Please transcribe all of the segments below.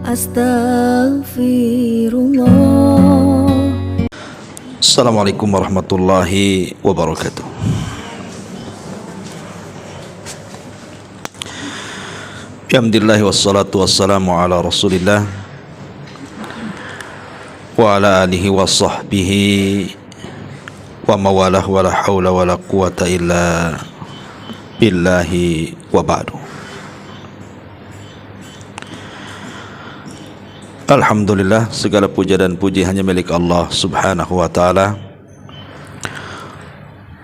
Astaghfirullah. Assalamualaikum warahmatullahi wabarakatuh. Alhamdulillah wassalatu wassalamu ala rasulillah wa ala alihi wa sahbihi wa mawalah wa la hawla wa la quwata illa billahi wa ba'du. Alhamdulillah, segala puja dan puji hanya milik Allah subhanahu wa ta'ala.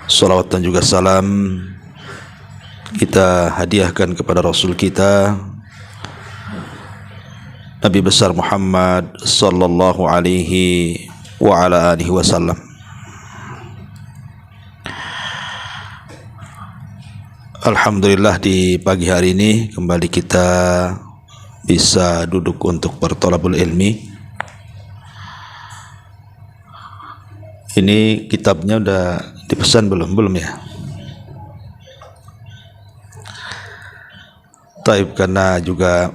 Salawat dan juga salam kita hadiahkan kepada Rasul kita Nabi besar Muhammad sallallahu alaihi wa ala alihi wasallam. Alhamdulillah, di pagi hari ini kembali kita bisa duduk untuk bertolabul ilmi. Ini kitabnya udah dipesan belum ya? Taib, karena juga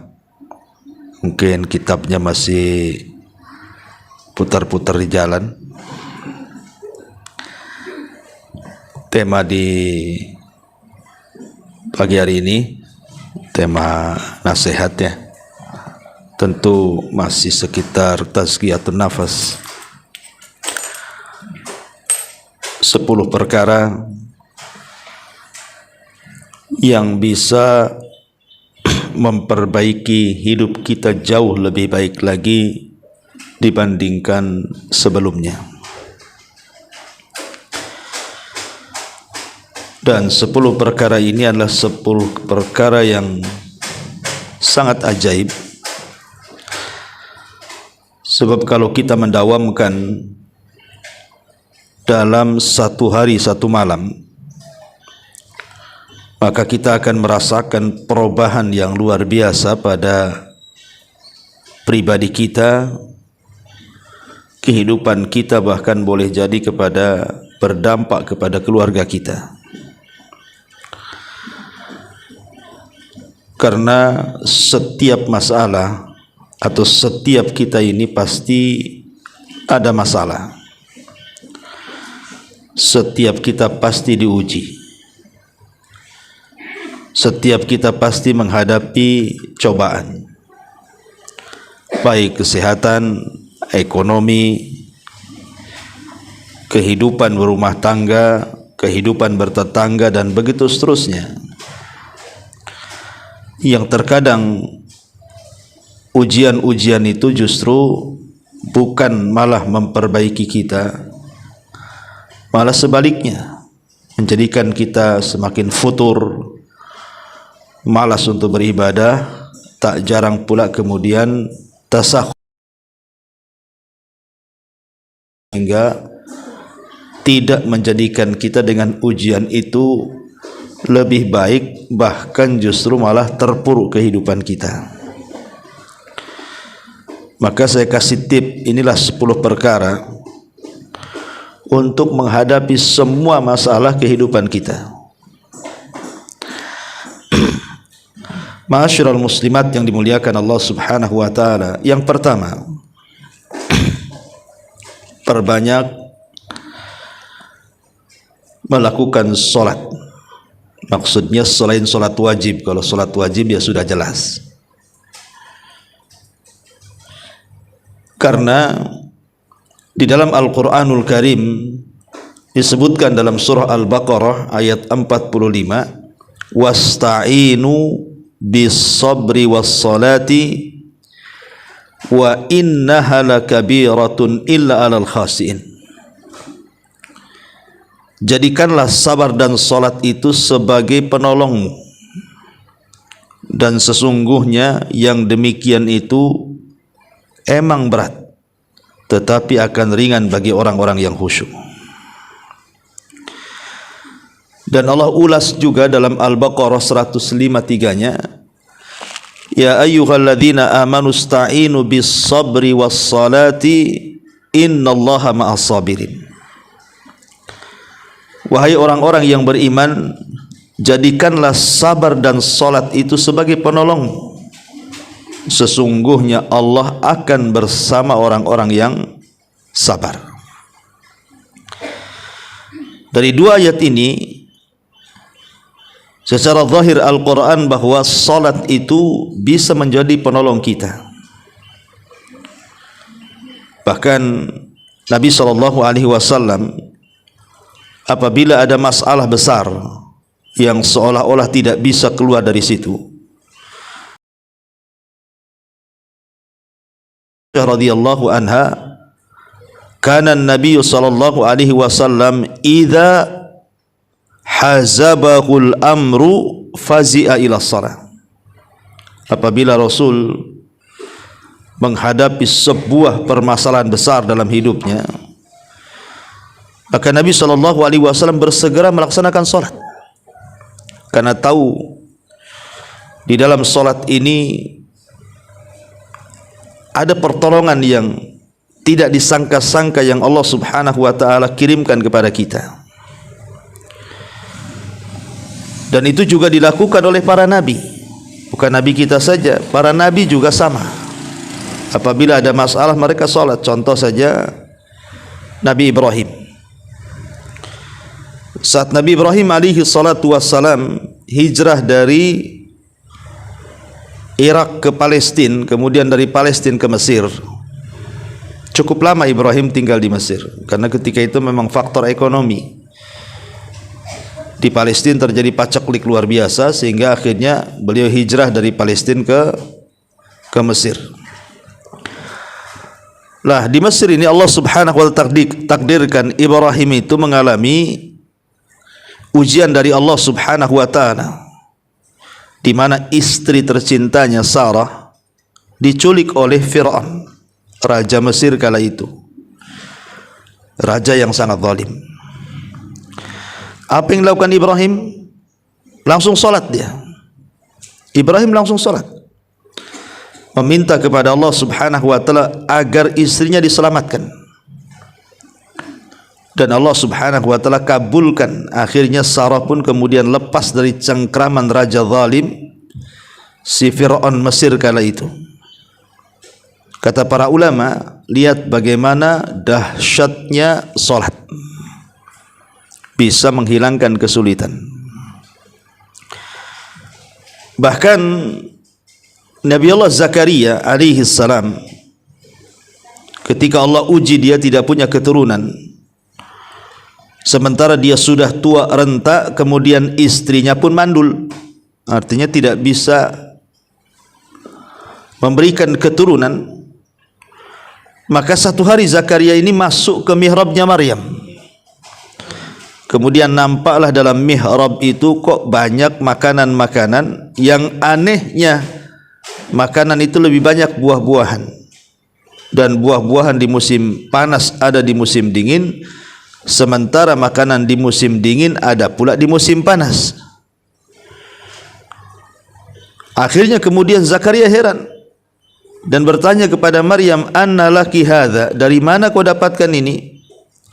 mungkin kitabnya masih putar-putar di jalan. Tema di pagi hari ini, tema nasihat ya, tentu masih sekitar tazkiyatun nafas. 10 perkara yang bisa memperbaiki hidup kita jauh lebih baik lagi dibandingkan sebelumnya. Dan 10 perkara ini adalah 10 perkara yang sangat ajaib. Sebab kalau kita mendawamkan dalam satu hari satu malam, maka kita akan merasakan perubahan yang luar biasa pada pribadi kita, kehidupan kita, bahkan boleh jadi berdampak kepada keluarga kita. Karena setiap masalah atau setiap kita ini pasti ada masalah. Setiap kita pasti diuji. Setiap kita pasti menghadapi cobaan, baik kesehatan, ekonomi, kehidupan berumah tangga, kehidupan bertetangga, dan begitu seterusnya. Yang terkadang ujian-ujian itu justru bukan malah memperbaiki kita, malah sebaliknya menjadikan kita semakin futur, malas untuk beribadah. Tak jarang pula kemudian tasakhuf, hingga tidak menjadikan kita dengan ujian itu lebih baik, bahkan justru malah terpuruk kehidupan kita. Maka saya kasih tip, inilah 10 perkara untuk menghadapi semua masalah kehidupan kita. Ma'asyiral muslimat yang dimuliakan Allah subhanahu wa ta'ala. Yang pertama, perbanyak melakukan sholat. Maksudnya selain sholat wajib. Kalau sholat wajib ya sudah jelas. Karena di dalam Al-Quranul Karim disebutkan dalam surah Al-Baqarah ayat 45, wasta'inu bis-sabri was-salati wa innaha lakabiratun illa 'alal khasiin. Jadikanlah sabar dan salat itu sebagai penolongmu, dan sesungguhnya yang demikian itu emang berat, tetapi akan ringan bagi orang-orang yang khusyuk. Dan Allah ulas juga dalam Al-Baqarah 153-nya, ya ayyuhalladzina amanu sta'inu bis sabri was salati innallaha ma'as sabirin. Wahai orang-orang yang beriman, jadikanlah sabar dan salat itu sebagai penolongmu, sesungguhnya Allah akan bersama orang-orang yang sabar. Dari dua ayat ini secara zahir Al-Quran bahwa salat itu bisa menjadi penolong kita. Bahkan Nabi SAW apabila ada masalah besar yang seolah-olah tidak bisa keluar dari situ, radhiyallahu anha, kana Nabi SAW idza hazabahul amru fazi'a ila shalah. Apabila Rasul menghadapi sebuah permasalahan besar dalam hidupnya, maka Nabi SAW bersegera melaksanakan salat, karena tahu di dalam salat ini ada pertolongan yang tidak disangka-sangka yang Allah Subhanahu wa taala kirimkan kepada kita. Dan itu juga dilakukan oleh para nabi. Bukan nabi kita saja, para nabi juga sama. Apabila ada masalah mereka salat. Contoh saja Nabi Ibrahim. Saat Nabi Ibrahim alaihi salatu wassalam hijrah dari Irak ke Palestina, kemudian dari Palestina ke Mesir. Cukup lama Ibrahim tinggal di Mesir, karena ketika itu memang faktor ekonomi. Di Palestina terjadi paceklik luar biasa, sehingga akhirnya beliau hijrah dari Palestina ke Mesir. Lah di Mesir ini Allah Subhanahu wa taala takdirkan Ibrahim itu mengalami ujian dari Allah Subhanahu wa taala, di mana istri tercintanya Sarah diculik oleh Fir'aun, raja Mesir kala itu, raja yang sangat zalim. Apa yang dilakukan Ibrahim? Langsung salat dia. Ibrahim langsung salat, meminta kepada Allah Subhanahu wa taala agar istrinya diselamatkan. Dan Allah Subhanahu wa taala kabulkan. Akhirnya Sarah pun kemudian lepas dari cengkraman raja zalim si Fir'aun Mesir kala itu. Kata para ulama, lihat bagaimana dahsyatnya salat, bisa menghilangkan kesulitan. Bahkan Nabi Allah Zakaria alaihi salam, ketika Allah uji dia tidak punya keturunan, sementara dia sudah tua renta, kemudian istrinya pun mandul, artinya tidak bisa memberikan keturunan. Maka satu hari Zakaria ini masuk ke mihrabnya Maryam. Kemudian nampaklah dalam mihrab itu kok banyak makanan-makanan, yang anehnya makanan itu lebih banyak buah-buahan. Dan buah-buahan di musim panas ada di musim dingin, sementara makanan di musim dingin ada pula di musim panas. Akhirnya kemudian Zakaria heran dan bertanya kepada Maryam, "Anna laki hadza?" Dari mana kau dapatkan ini?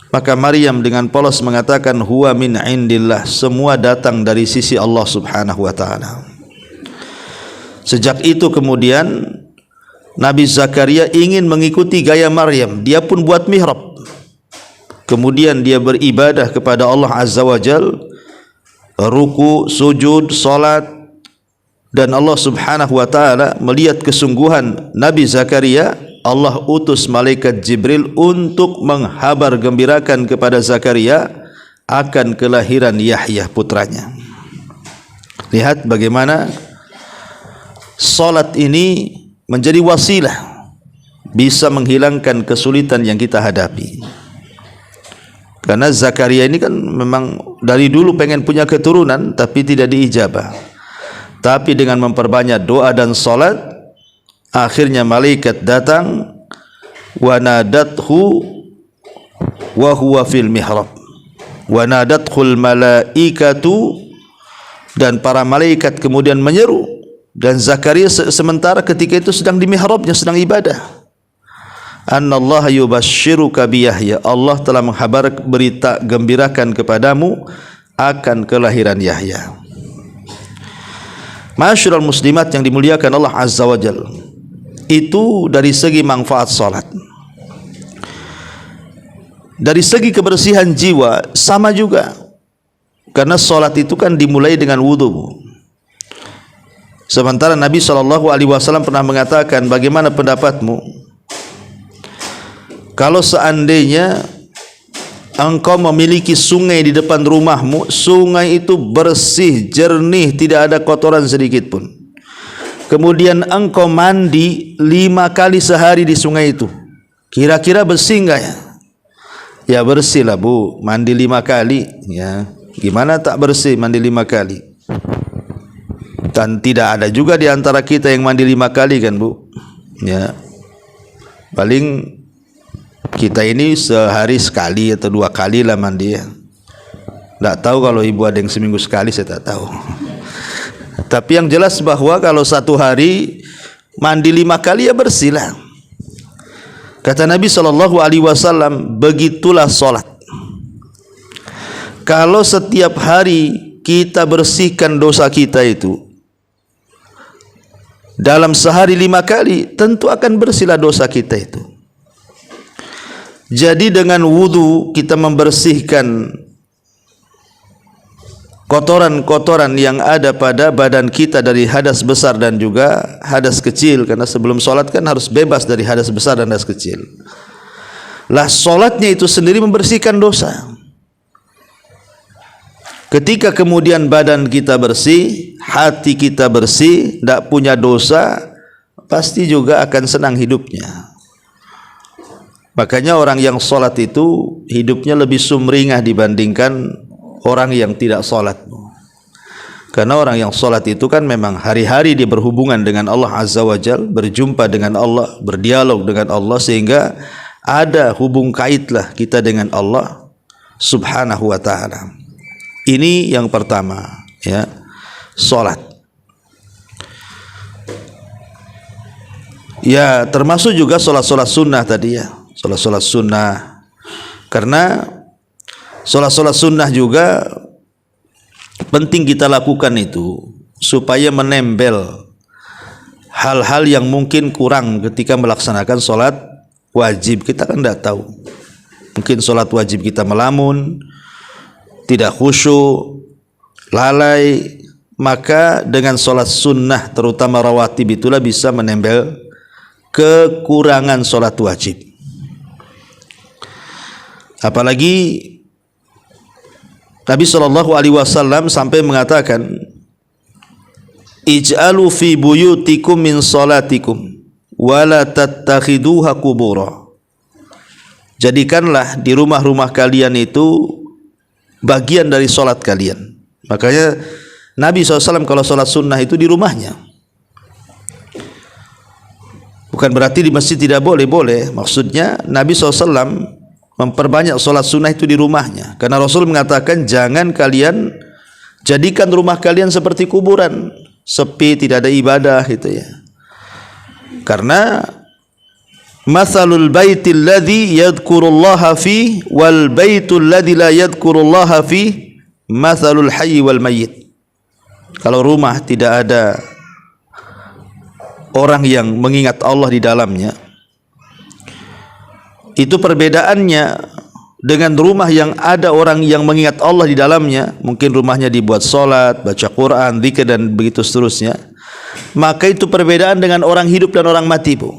Maka Maryam dengan polos mengatakan, "Huwa min indillah." Semua datang dari sisi Allah Subhanahu wa taala. Sejak itu kemudian Nabi Zakaria ingin mengikuti gaya Maryam. Dia pun buat mihrab. Kemudian dia beribadah kepada Allah Azza wa Jal, ruku, sujud, salat. Dan Allah Subhanahu wa taala melihat kesungguhan Nabi Zakaria, Allah utus malaikat Jibril untuk menghabar gembirakan kepada Zakaria akan kelahiran Yahya putranya. Lihat bagaimana salat ini menjadi wasilah bisa menghilangkan kesulitan yang kita hadapi. Karena Zakaria ini kan memang dari dulu pengen punya keturunan tapi tidak diijabah. Tapi dengan memperbanyak doa dan salat, akhirnya malaikat datang, wa nadathu wa huwa fil mihrab, wa nadathul malaikatu, dan para malaikat kemudian menyeru, dan Zakaria sementara ketika itu sedang di mihrabnya, sedang ibadah. Annallaha yubashshiruka bi Yahya, Allah telah menghabar berita gembirakan kepadamu akan kelahiran Yahya. Ma'asyiral muslimat yang dimuliakan Allah Azza wa Jalla, Itu dari segi manfaat salat. Dari segi kebersihan jiwa sama juga, karena salat itu kan dimulai dengan wudu. Sementara Nabi SAW pernah mengatakan, bagaimana pendapatmu kalau seandainya engkau memiliki sungai di depan rumahmu, sungai itu bersih, jernih, tidak ada kotoran sedikit pun, kemudian engkau mandi 5 kali sehari di sungai itu, kira-kira bersih enggak ya? Ya bersih lah bu, mandi 5 kali ya. Gimana tak bersih mandi 5 kali? Dan tidak ada juga di antara kita yang mandi 5 kali kan bu ya. Paling kita ini sehari sekali atau 2 kali lah mandi ya. Tak tahu kalau ibu ada yang seminggu sekali, saya tak tahu. Tapi yang jelas bahwa kalau 1 hari mandi 5 kali ya bersih lah. Kata Nabi SAW, begitulah solat. Kalau setiap hari kita bersihkan dosa kita itu, dalam sehari 5 kali, tentu akan bersihlah dosa kita itu. Jadi dengan wudu kita membersihkan kotoran-kotoran yang ada pada badan kita dari hadas besar dan juga hadas kecil, karena sebelum solat kan harus bebas dari hadas besar dan hadas kecil. Lah solatnya itu sendiri membersihkan dosa. Ketika kemudian badan kita bersih, hati kita bersih, tidak punya dosa, pasti juga akan senang hidupnya. Makanya orang yang solat itu hidupnya lebih sumringah dibandingkan orang yang tidak solat. Karena orang yang solat itu kan memang hari-hari dia berhubungan dengan Allah Azza wa Jal, berjumpa dengan Allah, berdialog dengan Allah, sehingga ada hubung kaitlah kita dengan Allah Subhanahu wa ta'ala. Ini yang pertama ya, solat. Ya termasuk juga solat-solat sunnah tadi ya, solat-solat sunnah. Karena solat-solat sunnah juga penting kita lakukan itu supaya menempel hal-hal yang mungkin kurang ketika melaksanakan solat wajib. Kita kan tidak tahu, mungkin solat wajib kita melamun, tidak khusyuk, lalai, maka dengan solat sunnah terutama rawatib itulah bisa menempel kekurangan solat wajib. Apalagi Nabi SAW sampai mengatakan, ij'alu fi buyutikum min salatikum wala tattakhiduha qubura. Jadikanlah di rumah-rumah kalian itu bagian dari solat kalian. Makanya Nabi SAW kalau solat sunnah itu di rumahnya. Bukan berarti di masjid tidak boleh, boleh. Maksudnya Nabi SAW memperbanyak solat sunnah itu di rumahnya. Karena Rasul mengatakan, jangan kalian jadikan rumah kalian seperti kuburan, sepi, tidak ada ibadah gitu ya. Karena mathalul baitil ladzi yadhkurullaha fi wal baitul ladzi la yadhkurullaha fi mathalul hayy wal mayyit. Kalau rumah tidak ada orang yang mengingat Allah di dalamnya, itu perbedaannya dengan rumah yang ada orang yang mengingat Allah di dalamnya. Mungkin rumahnya dibuat solat, baca Quran, zikir dan begitu seterusnya. Maka itu perbedaan dengan orang hidup dan orang mati, Bu.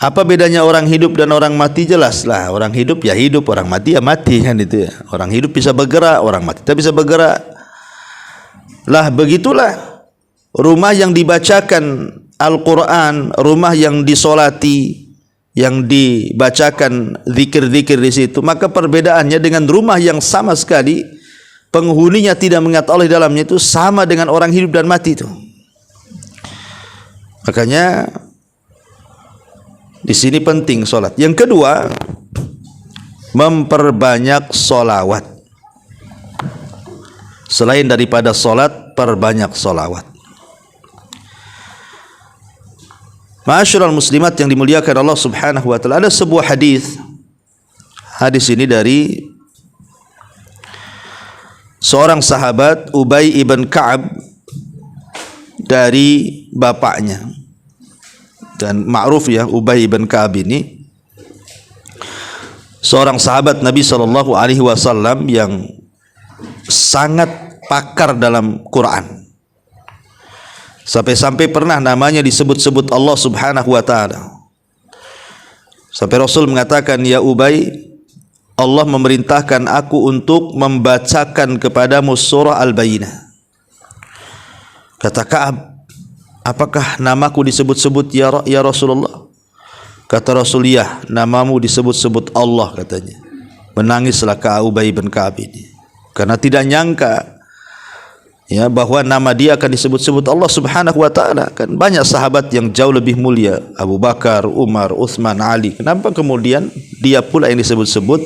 Apa bedanya orang hidup dan orang mati? Jelaslah, orang hidup ya hidup, orang mati ya mati, kan itu ya. Orang hidup bisa bergerak, orang mati tak bisa bergerak. Lah begitulah rumah yang dibacakan Al-Quran, rumah yang disolati, yang dibacakan zikir-zikir di situ, maka perbedaannya dengan rumah yang sama sekali penghuninya tidak mengingat Allah di dalamnya, itu sama dengan orang hidup dan mati itu. Makanya di sini penting solat. Yang kedua, memperbanyak solawat. Selain daripada solat, perbanyak solawat. Ma'asyiral muslimat yang dimuliakan Allah Subhanahu wa taala, ada sebuah hadis. Hadis ini dari seorang sahabat, Ubay ibn Ka'ab, dari bapaknya. Dan ma'ruf ya, Ubay bin Ka'ab ini seorang sahabat Nabi SAW yang sangat pakar dalam Quran. Sampai-sampai pernah namanya disebut-sebut Allah Subhanahu wa taala. Sampai Rasul mengatakan, "Ya Ubay, Allah memerintahkan aku untuk membacakan kepadamu surah Al-Bayyinah." Kata Ka'ab, "Apakah namaku disebut-sebut ya Rasulullah?" Kata Rasul, "Ya, namamu disebut-sebut Allah," katanya. Menangislah Ka'ab, Ubay bin Ka'ab ini, karena tidak nyangka ya bahwa nama dia akan disebut-sebut Allah Subhanahu wa taala. Kan banyak sahabat yang jauh lebih mulia, Abu Bakar, Umar, Utsman, Ali. Kenapa kemudian dia pula yang disebut-sebut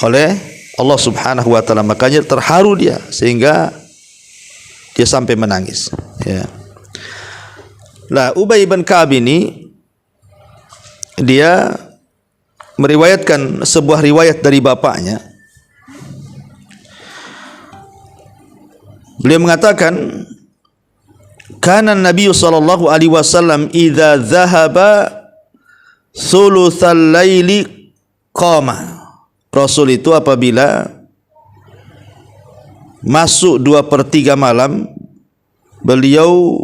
oleh Allah Subhanahu wa taala? Makanya terharu dia sehingga dia sampai menangis, ya. Lah, Ubay bin Ka'ab ini dia meriwayatkan sebuah riwayat dari bapaknya. Beliau mengatakan, "Kana Nabi sallallahu alaihi wasallam idza dhahaba thulutsal laili qama." Rasul itu apabila masuk 2/3 malam, beliau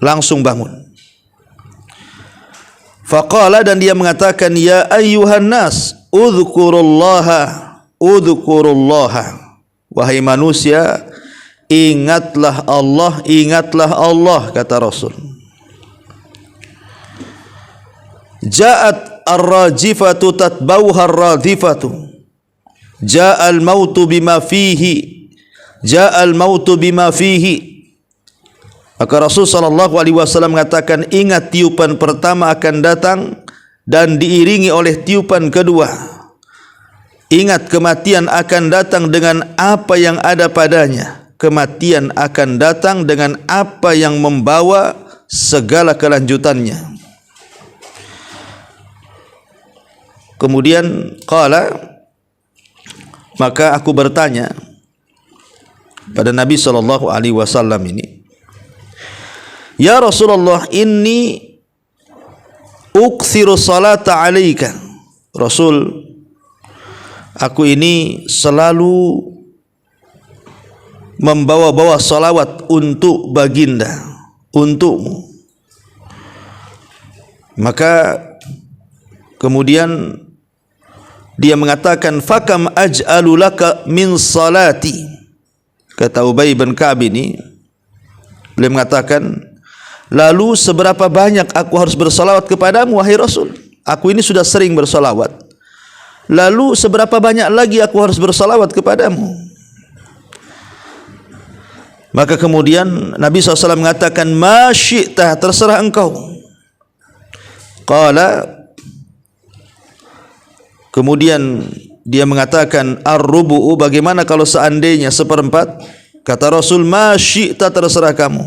langsung bangun. Faqala, dan dia mengatakan, "Ya ayyuhan nas, udzukurullaha, udzukurullaha." Wahai manusia, ingatlah Allah, ingatlah Allah, kata Rasul. Ja'at ar-rajifatu tatbauha ar-radifatu. Ja'al mautu bima fihi. Ja'al mautu bima fihi. Maka Rasul sallallahu alaihi wasallam mengatakan, ingat tiupan pertama akan datang dan diiringi oleh tiupan kedua. Ingat kematian akan datang dengan apa yang ada padanya. Kematian akan datang dengan apa yang membawa segala kelanjutannya. Kemudian qala, maka aku bertanya pada Nabi sallallahu alaihi wasallam ini, "Ya Rasulullah, inni ukthiru salata alaika." Rasul, aku ini selalu membawa-bawa salawat untuk baginda, untukmu. Maka kemudian dia mengatakan, "Fakam aj'alu laka min salati." Kata Ubay bin Ka'ab ini, beliau mengatakan, lalu seberapa banyak aku harus bersalawat kepadamu wahai Rasul? Aku ini sudah sering bersalawat. Lalu seberapa banyak lagi aku harus bersalawat kepadamu? Maka kemudian Nabi SAW mengatakan, "Ma syi'ta, terserah engkau." Qala, kemudian dia mengatakan, "Ar-rubu'u, bagaimana kalau seandainya 1/4?" Kata Rasul, "Ma syi'ta, terserah kamu.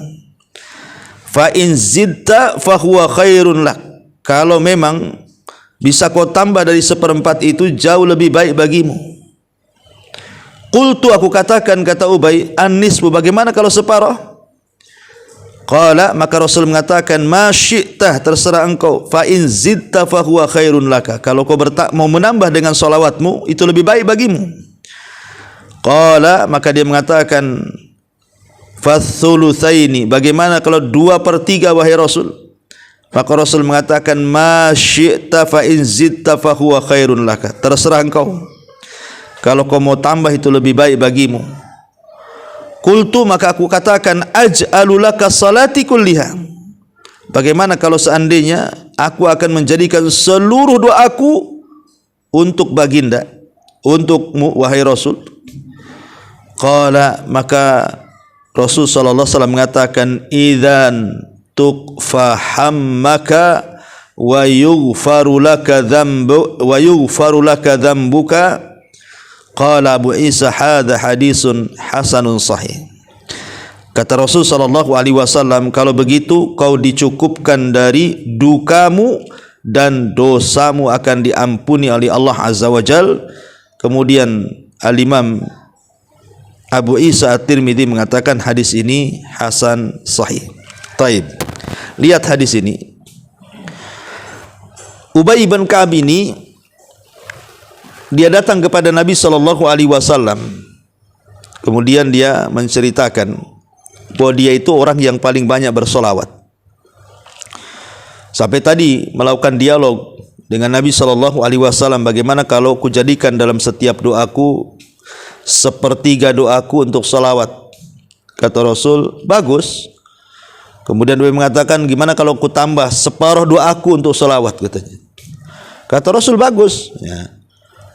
Fa in zidta fa huwa khairun lak." Kalau memang bisa kau tambah dari 1/4 itu, jauh lebih baik bagimu. Qultu, aku katakan, kata Ubay, "An-nisfu, bagaimana kalau separuh?" Qala, maka Rasul mengatakan, "Ma syi'ta, terserah engkau. Fa in zidta fa huwa khairun laka." Kalau kau mau menambah dengan salawatmu, itu lebih baik bagimu. Qala, maka dia mengatakan, "Fathulutsaini, bagaimana kalau 2/3 wahai Rasul?" Maka Rasul mengatakan, "Ma syi'ta fa in zidta fa huwa khairun laka." Terserah engkau. Kalau kau mau tambah itu lebih baik bagimu. Qultu, maka aku katakan, "Aj'alu laka salati kulliha." Bagaimana kalau seandainya aku akan menjadikan seluruh doaku untuk baginda, untukmu wahai Rasul? Qala, maka Rasul sallallahu alaihi wasallam mengatakan, "Idzan tuqfa hammaka wa yughfaru laka dhanbuka." Qala Abu Isa, "Hadza hadisun hasanun sahih." Kata Rasul sallallahu alaihi wasallam, kalau begitu kau dicukupkan dari dukamu dan dosamu akan diampuni oleh Allah Azza wa Jal. Kemudian Al-Imam Abu Isa At-Tirmidzi mengatakan hadis ini hasan sahih. Taib. Lihat hadis ini. Ubay bin Ka'ab ini dia datang kepada Nabi sallallahu alaihi wasallam. Kemudian dia menceritakan bahwa dia itu orang yang paling banyak bersolawat. Sampai tadi melakukan dialog dengan Nabi sallallahu alaihi wasallam, bagaimana kalau kujadikan dalam setiap doaku sepertiga doaku untuk salawat. Kata Rasul, bagus. Kemudian dia mengatakan, gimana kalau ku tambah separuh doaku untuk salawat, katanya. Kata Rasul, bagus. Ya.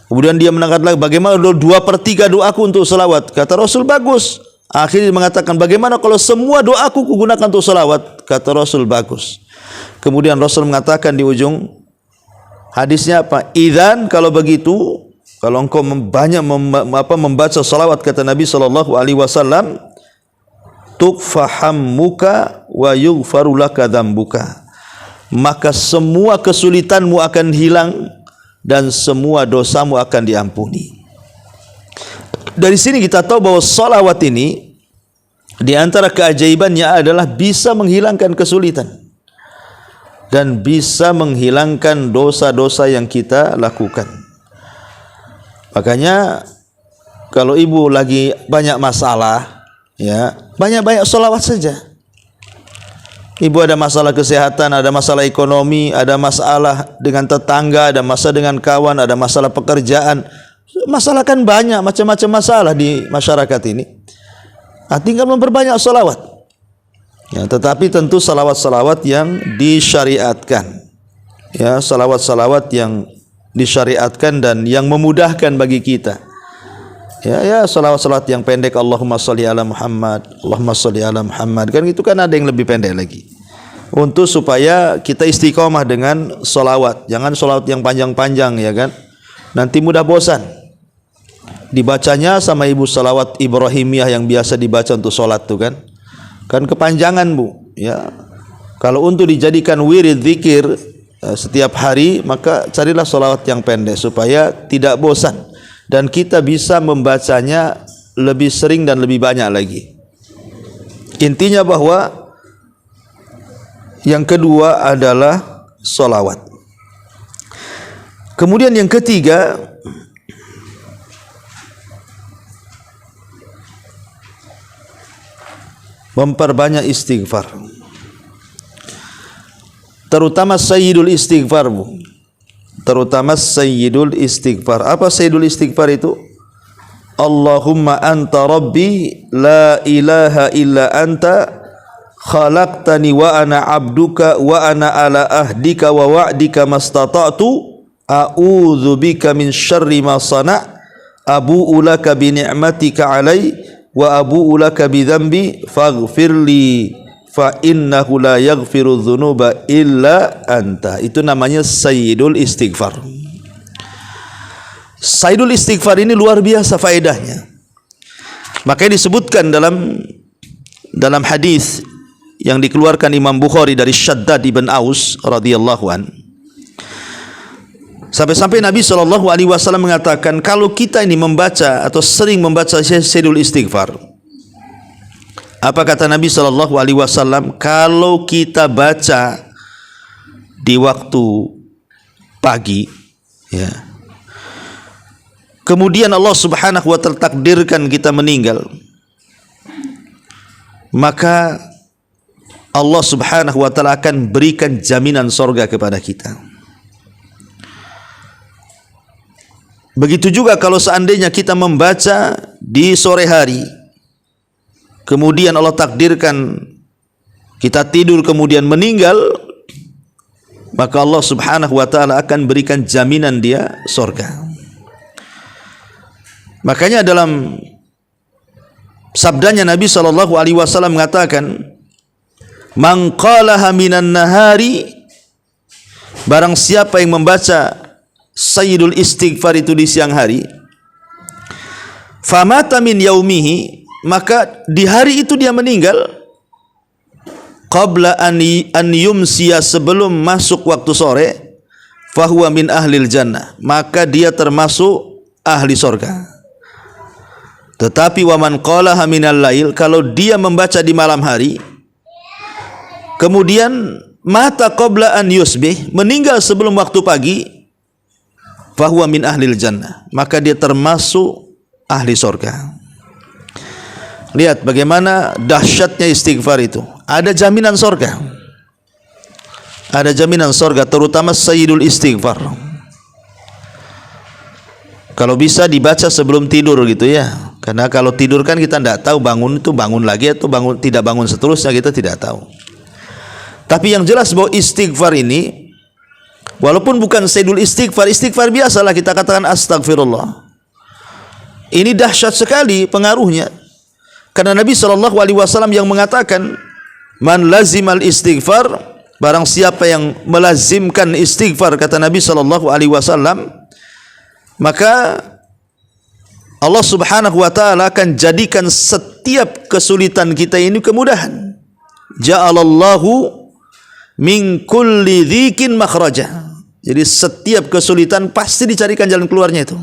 Kemudian dia mengatakan lagi, bagaimana 2/3 doaku untuk salawat? Kata Rasul, bagus. Akhirnya mengatakan, bagaimana kalau semua doaku kugunakan untuk salawat? Kata Rasul, bagus. Kemudian Rasul mengatakan di ujung hadisnya apa? Idzan, kalau begitu, kalau engkau banyak membaca salawat, kata Nabi sallallahu alaihi wasallam, tukfahammuka wa yughfaru laka dzambuka, maka semua kesulitanmu akan hilang dan semua dosamu akan diampuni. Dari sini kita tahu bahwa salawat ini di antara keajaibannya adalah bisa menghilangkan kesulitan dan bisa menghilangkan dosa-dosa yang kita lakukan. Makanya kalau ibu lagi banyak masalah, ya, banyak-banyak sholawat saja. Ibu ada masalah kesehatan, ada masalah ekonomi, ada masalah dengan tetangga, ada masalah dengan kawan, ada masalah pekerjaan. Masalah kan banyak, macam-macam masalah di masyarakat ini. Tinggal memperbanyak sholawat. Ya, tetapi tentu salawat-salawat yang disyariatkan. Ya, salawat-salawat yang disyariatkan dan yang memudahkan bagi kita. Ya, salawat-salawat yang pendek, Allahumma sholli ala Muhammad, Allahumma sholli ala Muhammad. Kan itu kan ada yang lebih pendek lagi. Untuk supaya kita istiqomah dengan salawat. Jangan salawat yang panjang-panjang, ya kan. Nanti mudah bosan. Dibacanya sama ibu salawat Ibrahimiyah yang biasa dibaca untuk salat tuh kan. Kan kepanjangan, Bu, ya. Kalau untuk dijadikan wirid zikir setiap hari, maka carilah salawat yang pendek supaya tidak bosan dan kita bisa membacanya lebih sering dan lebih banyak lagi. Intinya bahwa yang kedua adalah salawat. Kemudian yang ketiga, memperbanyak istighfar. Terutama sayyidul istighfar, Bu. Terutama sayyidul istighfar. Apa sayyidul istighfar itu? Allahumma anta rabbi la ilaha illa anta khalaqtani wa ana abduka wa ana ala ahdika wa wa'dika mastata'tu a'udzu bika min syarri ma sana' abu'u laka bi ni'matika 'alai wa abu'u laka bi dzambi faghfirli fa innahu la yaghfiru dzunuba illa anta. Itu namanya sayyidul istighfar. Sayyidul istighfar ini luar biasa faedahnya. Makanya disebutkan dalam hadis yang dikeluarkan Imam Bukhari dari Shaddad ibn Aus radhiyallahu an. Sampai-sampai Nabi SAW mengatakan, kalau kita ini membaca atau sering membaca sayyidul istighfar, apa kata Nabi SAW? Kalau kita baca di waktu pagi, ya, kemudian Allah Subhanahu wa Ta'ala takdirkan kita meninggal, maka Allah Subhanahu wa Ta'ala akan berikan jaminan sorga kepada kita. Begitu juga kalau seandainya kita membaca di sore hari, kemudian Allah takdirkan kita tidur kemudian meninggal, maka Allah Subhanahu wa Ta'ala akan berikan jaminan dia surga. Makanya dalam sabdanya Nabi SAW mengatakan, man qalaha minan nahari, barang siapa yang membaca sayyidul istighfar itu di siang hari, famata min yaumihi, maka di hari itu dia meninggal, qabla an yumsiya, sebelum masuk waktu sore, fahuwa min ahlil jannah, maka dia termasuk ahli surga. Tetapi wa man qalaha minal lail, kalau dia membaca di malam hari kemudian mata qabla an yusbih, meninggal sebelum waktu pagi, fahuwa min ahlil jannah, maka dia termasuk ahli surga. Lihat bagaimana dahsyatnya istighfar itu. Ada jaminan surga. Ada jaminan surga, terutama sayyidul istighfar. Kalau bisa dibaca sebelum tidur gitu ya. Karena kalau tidur kan kita tidak tahu bangun itu bangun lagi atau bangun tidak bangun seterusnya, kita tidak tahu. Tapi yang jelas bahwa istighfar ini, walaupun bukan sayyidul istighfar, istighfar biasalah kita katakan astagfirullah. Ini dahsyat sekali pengaruhnya. Karena Nabi SAW yang mengatakan, man lazimal istighfar, barang siapa yang melazimkan istighfar, kata Nabi SAW, maka Allah Subhanahu wa ta'ala akan jadikan setiap kesulitan kita ini kemudahan. Ja'alallahu min kulli dhikin makhraja. Jadi setiap kesulitan pasti dicarikan jalan keluarnya itu.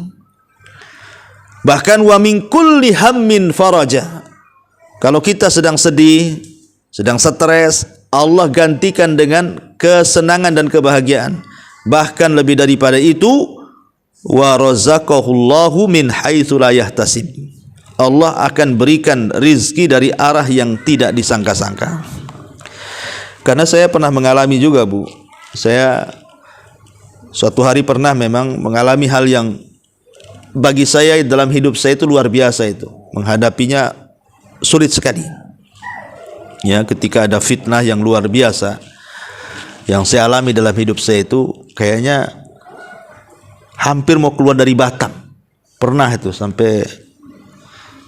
Bahkan wa min kulli hammin faraja. Kalau kita sedang sedih, sedang stres, Allah gantikan dengan kesenangan dan kebahagiaan. Bahkan lebih daripada itu, wa razaqahullahu min haitsu la yahtasib. Allah akan berikan rizki dari arah yang tidak disangka-sangka. Karena saya pernah mengalami juga, Bu. Saya suatu hari pernah memang mengalami hal yang bagi saya dalam hidup saya itu luar biasa itu. Menghadapinya sulit sekali. Ya, ketika ada fitnah yang luar biasa yang saya alami dalam hidup saya itu, kayaknya hampir mau keluar dari Batam. Pernah itu sampai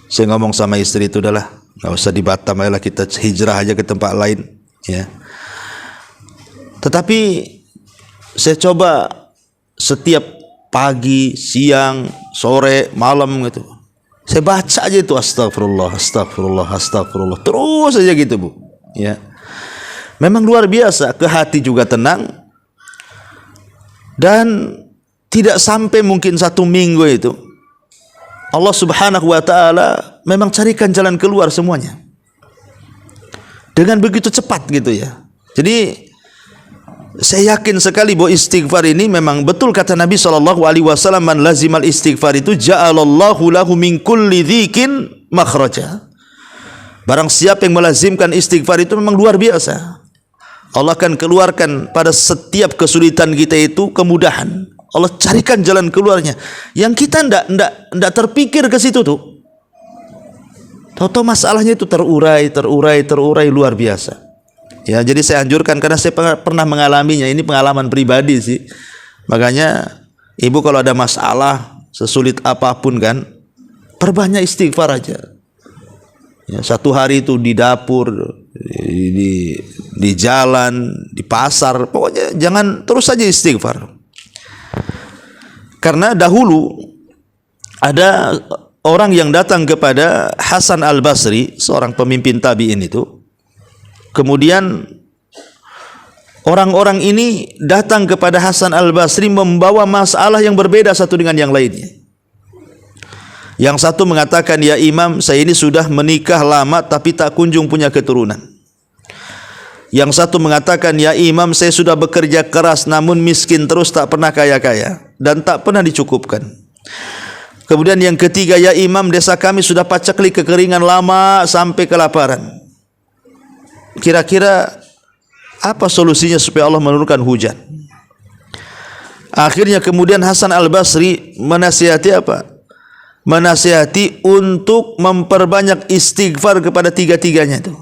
saya ngomong sama istri itu, udahlah nggak usah di Batam, ayolah kita hijrah aja ke tempat lain. Ya. Tetapi saya coba setiap pagi, siang, sore, malam gitu, saya baca aja itu astagfirullah, astagfirullah, astagfirullah, terus aja gitu, Bu. Ya. Memang luar biasa, ke hati juga tenang. Dan tidak sampai mungkin 1 minggu itu Allah Subhanahu wa ta'ala memang carikan jalan keluar semuanya dengan begitu cepat gitu ya. Jadi saya yakin sekali bahwa istighfar ini memang betul kata Nabi SAW, man lazimal istighfar itu ja'alallahu lahu min kulli dhikin makhraja. Barang siapa yang melazimkan istighfar itu memang luar biasa, Allah akan keluarkan pada setiap kesulitan kita itu kemudahan. Allah carikan jalan keluarnya yang kita ndak terpikir ke situ tuh. Tahu-tahu masalahnya itu terurai luar biasa. Ya, jadi saya anjurkan, karena saya pernah mengalaminya, ini pengalaman pribadi sih. Makanya ibu kalau ada masalah sesulit apapun kan, perbanyak istighfar aja. Ya, 1 hari itu di dapur, di jalan, di pasar, pokoknya jangan terus saja istighfar. Karena dahulu ada orang yang datang kepada Hasan Al-Basri, seorang pemimpin tabi'in itu. Kemudian orang-orang ini datang kepada Hasan Al-Basri membawa masalah yang berbeda satu dengan yang lainnya. Yang satu mengatakan, ya Imam, saya ini sudah menikah lama tapi tak kunjung punya keturunan. Yang satu mengatakan, ya Imam, saya sudah bekerja keras namun miskin terus, tak pernah kaya-kaya dan tak pernah dicukupkan. Kemudian yang ketiga, ya Imam, desa kami sudah paceklik kekeringan lama sampai kelaparan. Kira-kira apa solusinya supaya Allah menurunkan hujan? Akhirnya kemudian Hasan Al-Basri menasihati apa? Menasihati untuk memperbanyak istighfar kepada tiga-tiganya itu.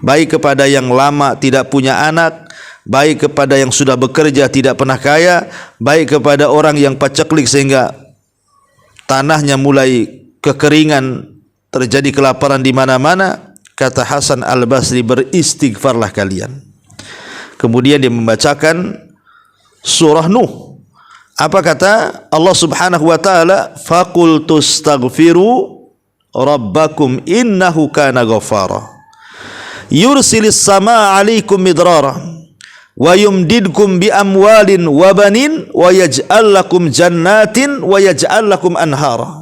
Baik kepada yang lama tidak punya anak, baik kepada yang sudah bekerja tidak pernah kaya, baik kepada orang yang paceklik sehingga tanahnya mulai kekeringan, terjadi kelaparan di mana-mana. Kata Hasan Al-Basri, beristighfarlah kalian. Kemudian dia membacakan surah Nuh. Apa kata Allah Subhanahu wa ta'ala? Faqultu astaghfiru rabbakum innahu kana ghaffara yursilis samaa 'alaikum midrara wa yumdidkum bi amwalin wa banin wa yaj'al lakum jannatin wa yaj'al lakum anhara.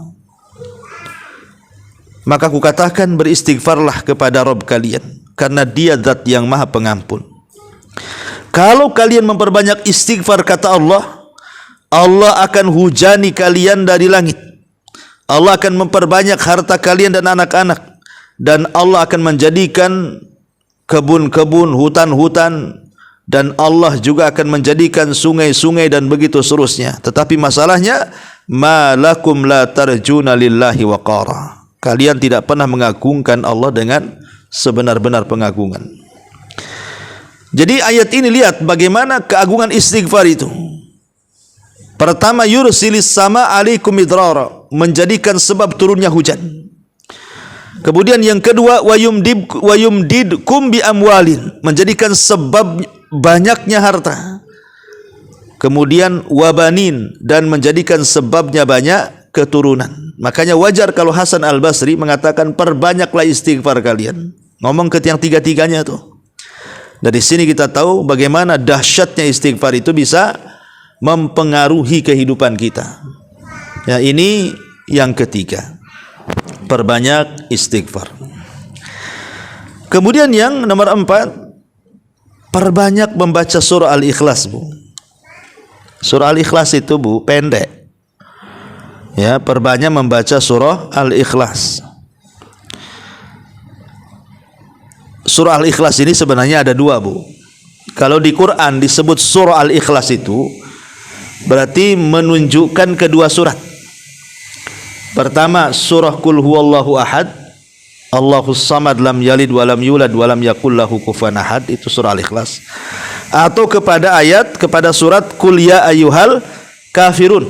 maka kukatakan beristighfarlah kepada Rabb kalian, karena Dia zat yang maha pengampun. Kalau kalian memperbanyak istighfar, kata Allah, Allah akan hujani kalian dari langit. Allah akan memperbanyak harta kalian dan anak-anak, dan Allah akan menjadikan kebun-kebun, hutan-hutan, dan Allah juga akan menjadikan sungai-sungai dan begitu seterusnya. Tetapi masalahnya, malakum la tarjuna lillahi waqara. Kalian tidak pernah mengagungkan Allah dengan sebenar-benar pengagungan. Jadi ayat ini lihat bagaimana keagungan istighfar itu. Pertama, yursilis sama alaikum midrara, menjadikan sebab turunnya hujan. Kemudian yang kedua, wayumdidkum bi amwalin, menjadikan sebab banyaknya harta. Kemudian wabanin, dan menjadikan sebabnya banyak keturunan. Makanya wajar kalau Hasan Al-Basri mengatakan perbanyaklah istighfar kalian. Ngomong ke yang tiga-tiganya tuh. Dari sini kita tahu bagaimana dahsyatnya istighfar itu bisa mempengaruhi kehidupan kita. Ya, ini yang ketiga. Perbanyak istighfar. Kemudian yang nomor 4, perbanyak membaca surah Al-Ikhlas, Bu. Surah Al-Ikhlas itu, Bu, pendek. Ya, perbanyak membaca surah Al-Ikhlas. Surah Al-Ikhlas ini sebenarnya ada 2, Bu. Kalau di Quran disebut surah Al-Ikhlas itu berarti menunjukkan kedua surat. Pertama, surah Qul huwallahu ahad, Allahus samad, lam yalid walam yulad walam yakul lahu kufuwan ahad, itu surah Al-Ikhlas. Atau kepada surat Qul ya ayyuhal kafirun,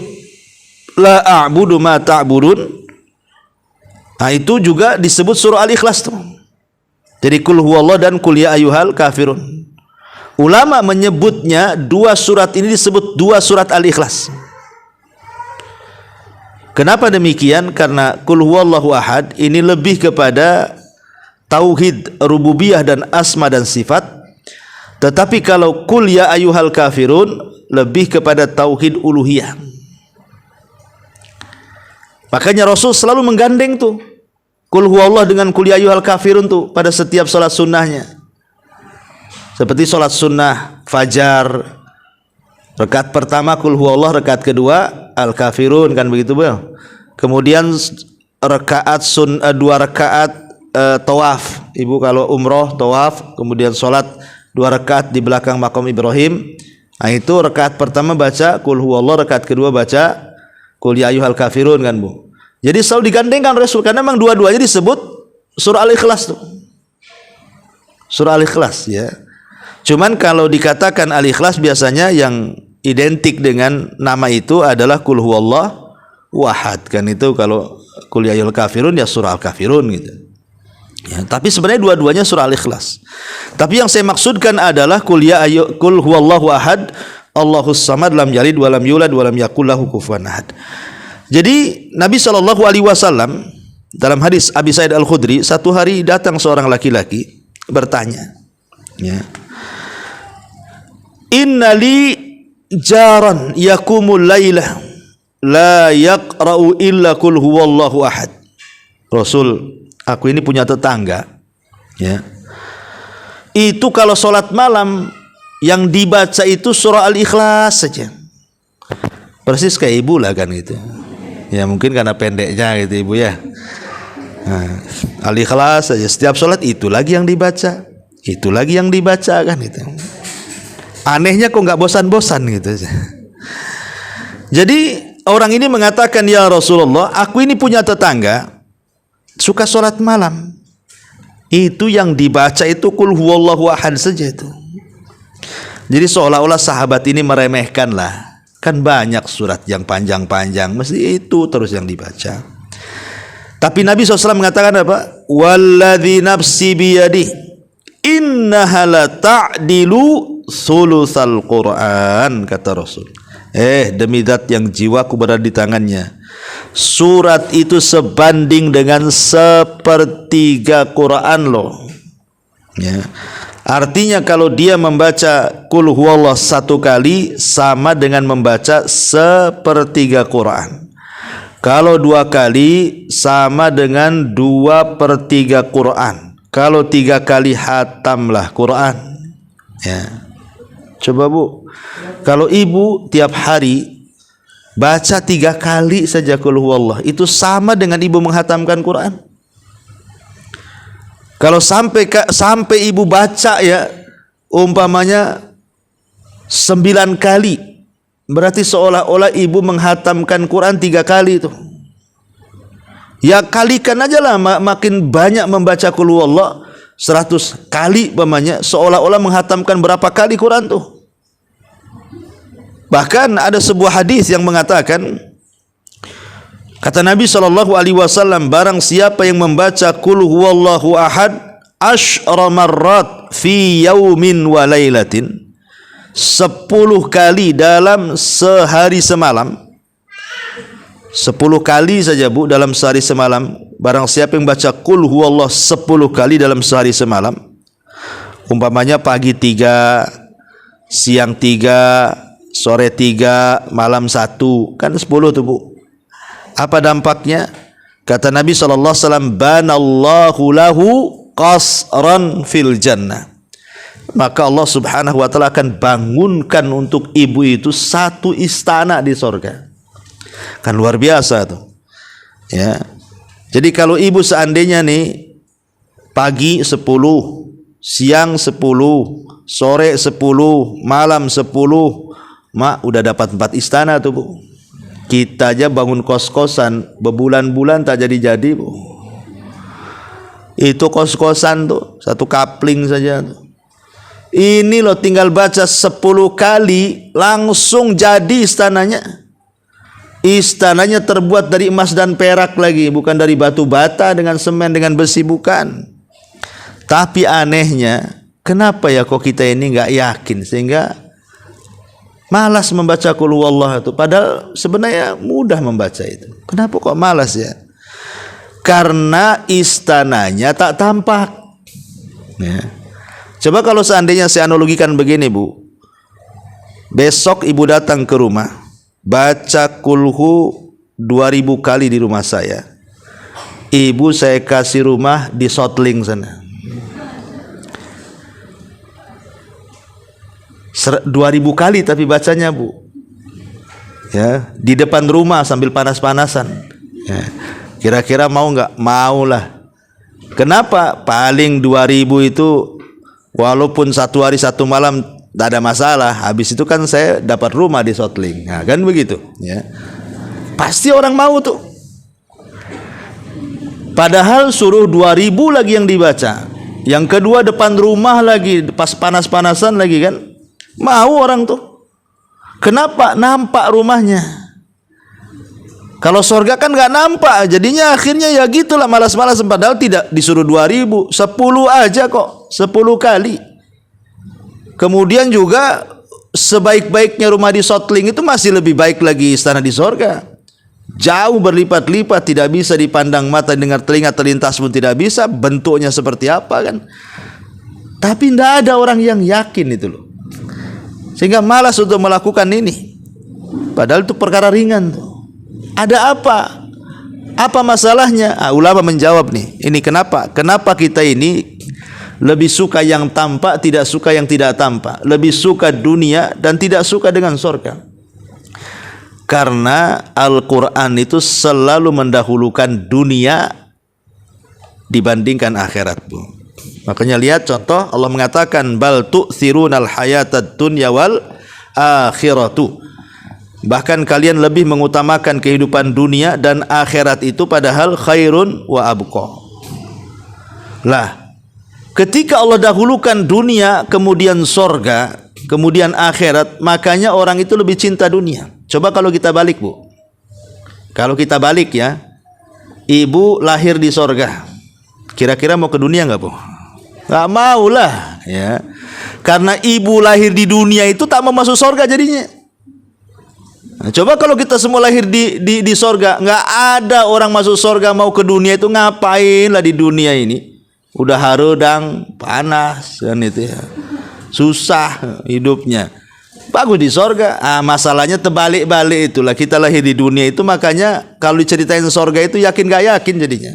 la a'budu ma ta'budun. Nah, itu juga disebut surah Al-Ikhlas tuh. Jadi Qul huwallah dan Qul ya ayyuhal kafirun. Ulama menyebutnya 2 surat ini disebut 2 surat Al-Ikhlas. Kenapa demikian? Karena Qul huwallahu ahad ini lebih kepada tauhid rububiyah dan asma dan sifat. Tetapi kalau Qul ya ayyuhal kafirun lebih kepada tauhid uluhiyah. Makanya Rasul selalu menggandeng tuh Qul huwallah dengan Qul ya ayyuhal kafirun tuh pada setiap salat sunnahnya. Seperti salat sunnah fajar, rakaat pertama Qul huwallah, rakaat kedua al kafirun, kan begitu, Bu. Kemudian rakaat 2 rakaat tawaf. Ibu kalau umroh tawaf, kemudian salat 2 rakaat di belakang makam Ibrahim. Nah, itu rakaat pertama baca Qul huwallah, rakaat kedua baca Qul ya ayyuhal kafirun, kan, Bu. Jadi selalu digandengkan Rasul karena memang dua-duanya disebut surah Al-Ikhlas tuh. Surah Al-Ikhlas, ya. Cuman kalau dikatakan Al-Ikhlas biasanya yang identik dengan nama itu adalah Qul huwallahu ahad, kan, itu kalau Qul ya ayyuhal kafirun ya surah Al-Kafirun gitu. Ya, tapi sebenarnya dua-duanya surah Al-Ikhlas. Tapi yang saya maksudkan adalah Qul huwallahu ahad, Allahus samad, lam yalid walam yulad walam yakul lahu kufuwan ahad. Jadi Nabi SAW dalam hadis Abi Sa'id Al-Khudri, satu hari datang seorang laki-laki bertanya, ya, innali jaran yakumul lailah la yaqra'u illa qul huwallahu ahad. Rasul, aku ini punya tetangga, ya, itu kalau sholat malam yang dibaca itu surah Al-Ikhlas saja. Persis kayak ibu lah, kan, gitu. Ya mungkin karena pendeknya gitu, Ibu, ya. Nah, Al-Ikhlas saja setiap sholat, itu lagi yang dibaca, itu lagi yang dibaca, kan, itu. Anehnya kok nggak bosan-bosan gitu. Jadi orang ini mengatakan, ya Rasulullah, aku ini punya tetangga suka sholat malam, itu yang dibaca itu Qul huwallahu ahad saja itu. Jadi seolah-olah sahabat ini meremehkan lah, kan banyak surat yang panjang-panjang, mesti itu terus yang dibaca. Tapi Nabi SAW mengatakan apa? Walladzi nafsi biyadi innaha la ta'dilu sulusal Quran, kata Rasul. Demi zat yang jiwaku berada di tangannya, surat itu sebanding dengan 1/3 Quran loh, ya. Artinya kalau dia membaca Qul huwallah 1 kali sama dengan membaca 1/3 Quran. Kalau 2 kali sama dengan 2/3 Quran. Kalau 3 kali hatamlah Quran. Ya. Coba Bu, kalau ibu tiap hari baca 3 kali saja qul huwallah, itu sama dengan ibu menghatamkan Quran. Kalau sampai ibu baca ya umpamanya 9 kali, berarti seolah-olah ibu menghatamkan Quran 3 kali itu. Ya kalikan aja lah, makin banyak membaca qul huwallah 100 kali umpamanya, seolah-olah menghatamkan berapa kali Quran tuh. Bahkan ada sebuah hadis yang mengatakan, kata Nabi SAW, barang siapa yang membaca qul huwallahu ahad 10 marrat fi yaumin wa lailatin, 10 kali dalam sehari semalam. 10 kali saja Bu dalam sehari semalam. Barang siapa yang baca qul huwallah 10 kali dalam sehari semalam, umpamanya pagi 3, siang 3, sore 3, malam 1, kan 10 tuh Bu. Apa dampaknya? Kata Nabi SAW, banallahu lahu qasran fil jannah. Maka Allah Subhanahu wa ta'ala akan bangunkan untuk ibu itu 1 istana di sorga. Kan luar biasa tuh. Ya. Jadi kalau ibu seandainya nih pagi 10, siang 10, sore 10, malam 10, mak udah dapat 4 istana tuh Bu. Kita aja bangun kos-kosan berbulan-bulan tak jadi-jadi Bu. Itu kos-kosan tuh 1 kapling saja tuh. Ini loh tinggal baca 10 kali langsung jadi istananya. Istananya terbuat dari emas dan perak lagi, bukan dari batu bata dengan semen dengan besi, bukan. Tapi anehnya, kenapa ya kok kita ini nggak yakin sehingga malas membaca qul huwallah itu, padahal sebenarnya mudah membaca itu. Kenapa kok malas ya? Karena istananya tak tampak. Ya. Coba kalau seandainya saya analogikan begini Bu, besok ibu datang ke rumah, baca kulhu 2000 kali di rumah saya. Ibu saya kasih rumah di Sotling sana. 2000 kali tapi bacanya Bu. Ya, di depan rumah sambil panas-panasan. Ya. Kira-kira mau nggak? Mau lah. Kenapa? Paling 2000 itu walaupun 1 hari 1 malam tidak ada masalah. Habis itu kan saya dapat rumah di Sotling. Nah, kan begitu. Ya. Pasti orang mau tuh. Padahal suruh 2000 lagi yang dibaca. Yang kedua depan rumah lagi, pas panas-panasan lagi kan. Mau orang tuh. Kenapa? Nampak rumahnya. Kalau surga kan nggak nampak, jadinya akhirnya ya gitulah, malas-malas. Padahal tidak disuruh 2000, 10 aja kok, 10 kali. Kemudian juga sebaik-baiknya rumah di Sotling itu masih lebih baik lagi istana di surga. Jauh berlipat-lipat, tidak bisa dipandang mata, dengar telinga, terlintas pun tidak bisa. Bentuknya seperti apa kan? Tapi tidak ada orang yang yakin itu loh, sehingga malas untuk melakukan ini. Padahal itu perkara ringan tuh. Ada apa? Apa masalahnya? Ulama menjawab nih. Ini kenapa? Kenapa kita ini lebih suka yang tampak, tidak suka yang tidak tampak. Lebih suka dunia dan tidak suka dengan surga. Karena Al-Quran itu selalu mendahulukan dunia dibandingkan akhirat Bu. Makanya lihat contoh, Allah mengatakan bal tu'thirunal hayatad dunya wal akhiratu. Bahkan kalian lebih mengutamakan kehidupan dunia dan akhirat itu, padahal khairun wa abqa. Lah, ketika Allah dahulukan dunia, kemudian sorga, kemudian akhirat, makanya orang itu lebih cinta dunia. Coba kalau kita balik Bu. Kalau kita balik ya, ibu lahir di sorga, kira-kira mau ke dunia nggak Bu? Nggak mau lah ya. Karena ibu lahir di dunia itu tak mau masuk sorga jadinya. Nah, coba kalau kita semua lahir di sorga, nggak ada orang masuk sorga mau ke dunia itu, ngapain lah di dunia ini? Udah harodang, panas kan itu ya, susah hidupnya. bagus di sorga. Masalahnya terbalik-balik itulah, kita lahir di dunia itu, makanya kalau diceritain sorga itu yakin gak yakin jadinya.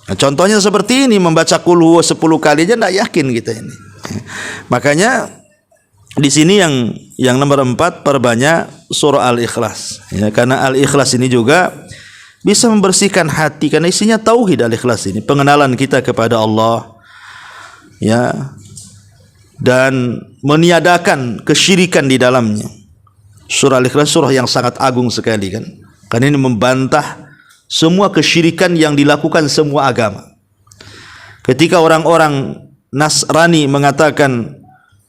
Nah, contohnya seperti ini, membaca qul huwa 10 kali aja gak yakin kita ini. Makanya di sini yang nomor 4, perbanyak surah Al-Ikhlas. Ya, karena Al-Ikhlas ini juga bisa membersihkan hati, karena isinya tauhid. Al-Ikhlas ini pengenalan kita kepada Allah, ya, dan meniadakan kesyirikan di dalamnya. Surah Al-Ikhlas surah yang sangat agung sekali kan, karena ini membantah semua kesyirikan yang dilakukan semua agama. Ketika orang-orang Nasrani mengatakan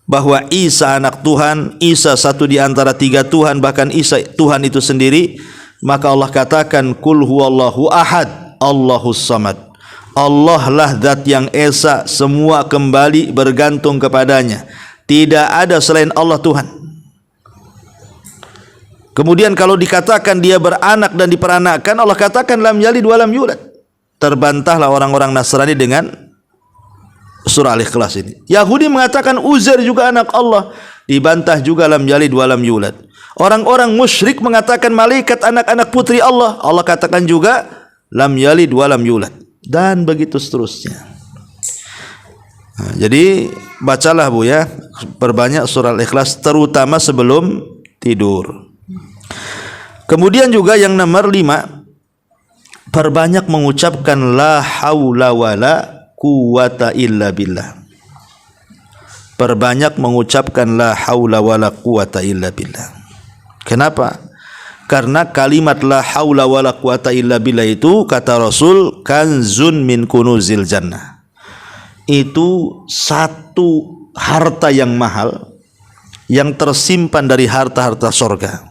bahwa Isa anak Tuhan, Isa satu di antara 3 Tuhan, bahkan Isa Tuhan itu sendiri, maka Allah katakan qul huwallahu ahad, Allahus samad. Allah lah zat yang esa, semua kembali bergantung kepadanya. Tidak ada selain Allah Tuhan. Kemudian kalau dikatakan dia beranak dan diperanakkan, Allah katakan lam yalid wa lam yulad. Terbantahlah orang-orang Nasrani dengan surah Al-Ikhlas ini. Yahudi mengatakan Uzair juga anak Allah, dibantah juga lam yalid wa lam yulad. Orang-orang musyrik mengatakan malaikat anak-anak putri Allah, Allah katakan juga lam yalid wa lam yulad, dan begitu seterusnya. Nah, jadi bacalah Bu ya, perbanyak surah Al-Ikhlas terutama sebelum tidur. Kemudian juga yang nomor 5, perbanyak mengucapkan la haula wala quwata illa billah. Perbanyak mengucapkan la haula wala quwata illa billah. Kenapa? Karena kalimat la haula wala quwata illa billah itu, kata Rasul, kanzun min kunuzil jannah. Itu satu harta yang mahal yang tersimpan dari harta-harta surga.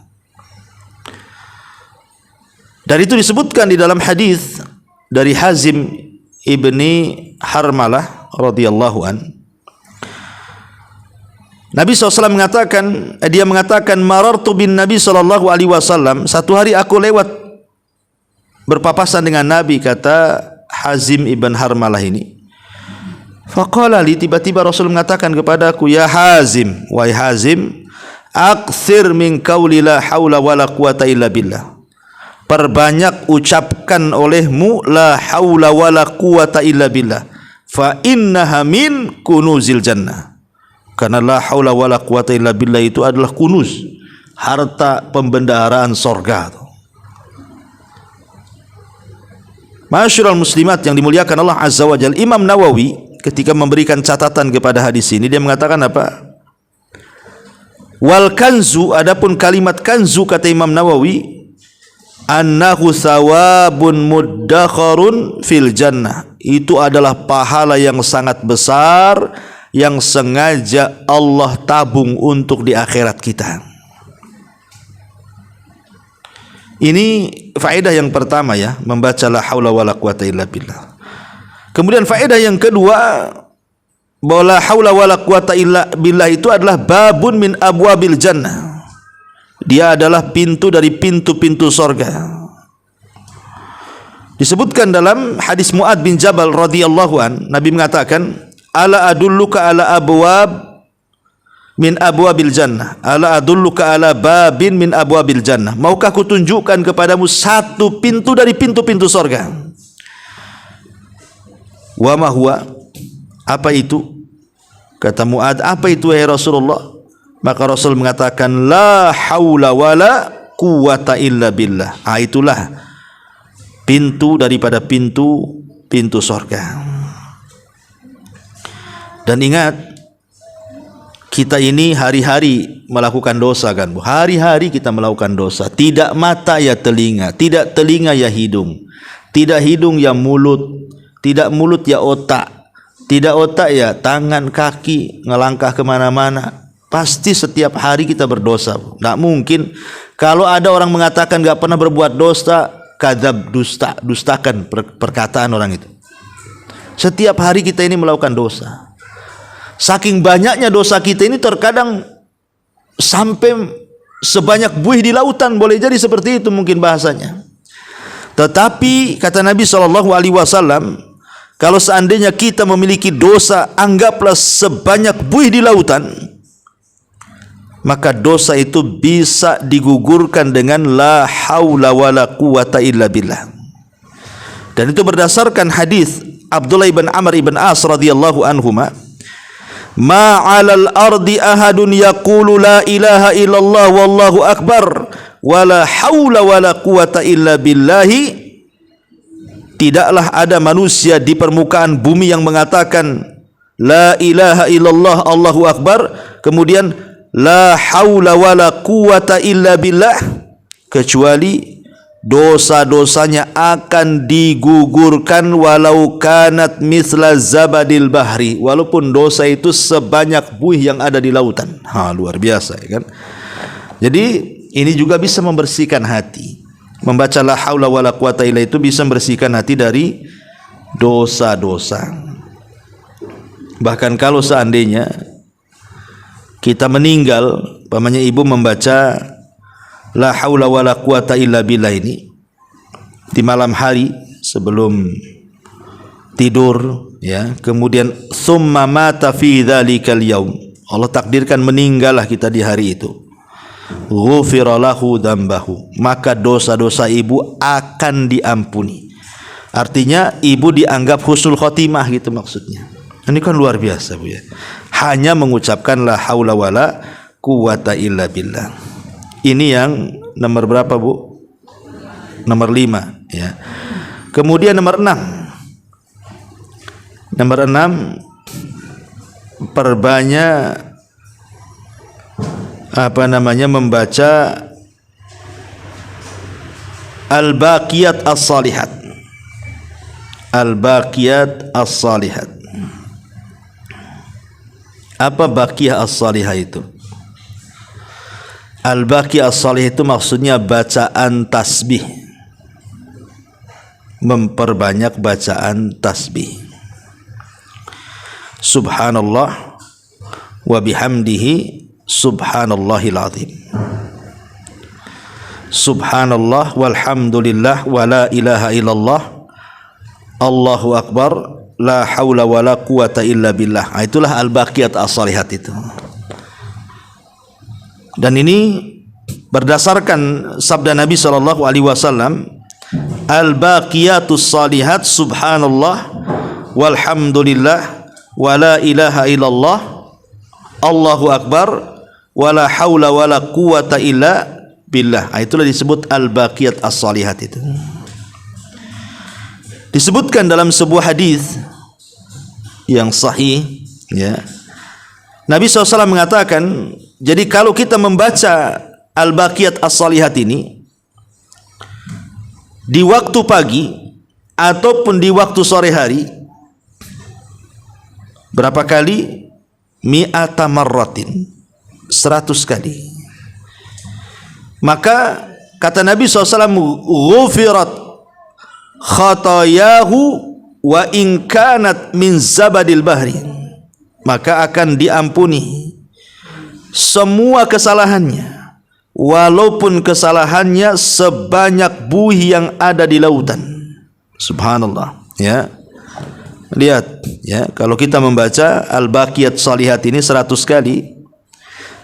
Dan itu disebutkan di dalam hadis dari Hazim ibni Harmalah radhiyallahu an. Nabi SAW mengatakan, dia mengatakan marartu bin Nabi SAW, satu hari aku lewat berpapasan dengan Nabi, kata Hazim ibn Harmalah ini. Faqala li, tiba-tiba Rasul mengatakan kepadaku, ya Hazim, wahai Hazim, aktsir min qauli la haula wala quwata illa billah. Perbanyak ucapkan olehmu la haula wala quwata illa billah, fa innaha min kunuzil jannah. Karena la haula wala quwata illa billah itu adalah kunuz, harta pembendaharaan sorga. Masyarul muslimat yang dimuliakan Allah Azza wa Jalla, Imam Nawawi ketika memberikan catatan kepada hadis ini, dia mengatakan apa? Wal kanzu, adapun kalimat kanzu, kata Imam Nawawi, annahu thawabun muddakharun fil jannah. Itu adalah pahala yang sangat besar yang sengaja Allah tabung untuk di akhirat kita. Ini faedah yang pertama ya, membaca la haula wala quwata illa billah. Kemudian faedah yang kedua, bahwa la haula wala quwata illa billah itu adalah babun min abwabil jannah. Dia adalah pintu dari pintu-pintu sorga. Disebutkan dalam hadis Mu'ad bin Jabal radhiyallahu an, Nabi mengatakan, ala adulluka ala abwab min abwabil jannah, ala adulluka ala babin min abwabil jannah. Maukah kutunjukkan kepadamu satu pintu dari pintu-pintu sorga? Wa ma huwa, apa itu? Kata Mu'ad, apa itu ya Rasulullah? Maka Rasul mengatakan la haula wala quwata illa billah. Itulah pintu daripada pintu surga. Dan ingat, kita ini hari-hari melakukan dosa kan, Bu? Hari-hari kita melakukan dosa. Tidak mata ya telinga, tidak telinga ya hidung, tidak hidung ya mulut, tidak mulut ya otak, tidak otak ya tangan kaki ngelangkah kemana-mana. Pasti setiap hari kita berdosa. Tidak mungkin. Kalau ada orang mengatakan tidak pernah berbuat dosa, kadzab, dustakan perkataan orang itu. Setiap hari kita ini melakukan dosa. Saking banyaknya dosa kita ini, terkadang sampai sebanyak buih di lautan. Boleh jadi seperti itu mungkin bahasanya. Tetapi kata Nabi SAW, kalau seandainya kita memiliki dosa, anggaplah sebanyak buih di lautan, maka dosa itu bisa digugurkan dengan la haula wala quwata illa billah. Dan itu berdasarkan hadis Abdullah ibn Amr ibn As radhiyallahu anhuma, ma 'alal ardi ahadun yaqulu la ilaha illallah wallahu akbar wala haula wala quwata illa billahi. Tidaklah ada manusia di permukaan bumi yang mengatakan la ilaha illallah Allahu akbar kemudian la haula wala quwata illa billah, kecuali dosa-dosanya akan digugurkan walau kanat misla zabadil bahri, walaupun dosa itu sebanyak buih yang ada di lautan. Luar biasa ya kan. Jadi ini juga bisa membersihkan hati. Membaca la haula wala quwata illa itu bisa membersihkan hati dari dosa-dosa. Bahkan kalau seandainya kita meninggal, pamannya ibu membaca la haula wala quwata illa billah ini di malam hari sebelum tidur ya, kemudian summa mata fi dzalikal yaum, Allah takdirkan meninggallah kita di hari itu, ghufira lahu dzambahu, maka dosa-dosa ibu akan diampuni. Artinya ibu dianggap husnul khotimah gitu maksudnya. Ini kan luar biasa Bu ya. Hanya mengucapkan la haula wala quwata illa billah. Ini yang nomor berapa Bu? Nomor 5 ya. Kemudian nomor 6. Nomor 6, perbanyak membaca al-baqiyat as-salihat. Al-baqiyat as-salihat. Apa baqiyah as-salihah itu? Al-baqiyah as-salihah itu maksudnya bacaan tasbih. Memperbanyak bacaan tasbih. Subhanallah wa bihamdihi subhanallahil azim. Subhanallah walhamdulillah wa la ilaha illallah Allahu akbar la haula wa la quwata illa billah. Itulah al-baqiyat as-salihat itu. Dan ini berdasarkan sabda Nabi sallallahu alaihi wasallam, al-baqiyatus salihat subhanallah walhamdulillah wa la ilaha illallah Allahu akbar wa la haula wa la quwata illa billah. Itulah disebut al-baqiyat as-salihat itu. Disebutkan dalam sebuah hadis yang sahih ya, Nabi SAW mengatakan, jadi kalau kita membaca al-baqiyat as-salihat ini di waktu pagi ataupun di waktu sore hari, berapa kali? Mi'ata marratin, 100 kali. Maka kata Nabi SAW, ghufirat khatayahu wa in kanat min zabadil bahri, maka akan diampuni semua kesalahannya walaupun kesalahannya sebanyak buih yang ada di lautan. Subhanallah ya. Lihat ya, kalau kita membaca al-baqiyat salihat ini 100 kali,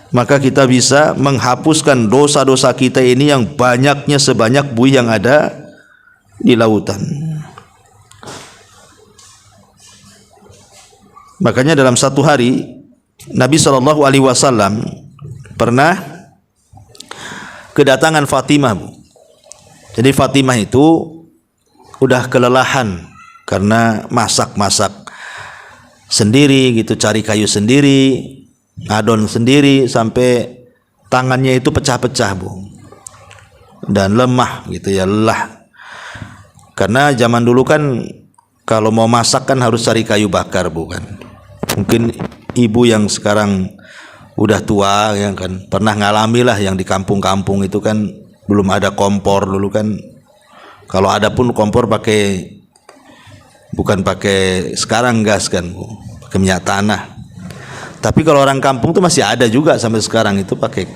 maka kita bisa menghapuskan dosa-dosa kita ini yang banyaknya sebanyak buih yang ada di lautan. Makanya dalam satu hari Nabi sallallahu alaihi wasallam pernah kedatangan Fatimah, Bu. Jadi Fatimah itu udah kelelahan karena masak-masak sendiri gitu, cari kayu sendiri, ngadon sendiri sampai tangannya itu pecah-pecah, Bu. Dan lemah gitu ya, lelah. Karena zaman dulu kan kalau mau masak kan harus cari kayu bakar, bukan? Mungkin ibu yang sekarang udah tua ya kan pernah ngalami lah, yang di kampung-kampung itu kan belum ada kompor dulu kan. Kalau ada pun kompor bukan pakai sekarang gas kan, Bu, pakai minyak tanah. Tapi kalau orang kampung tuh masih ada juga sampai sekarang itu pakai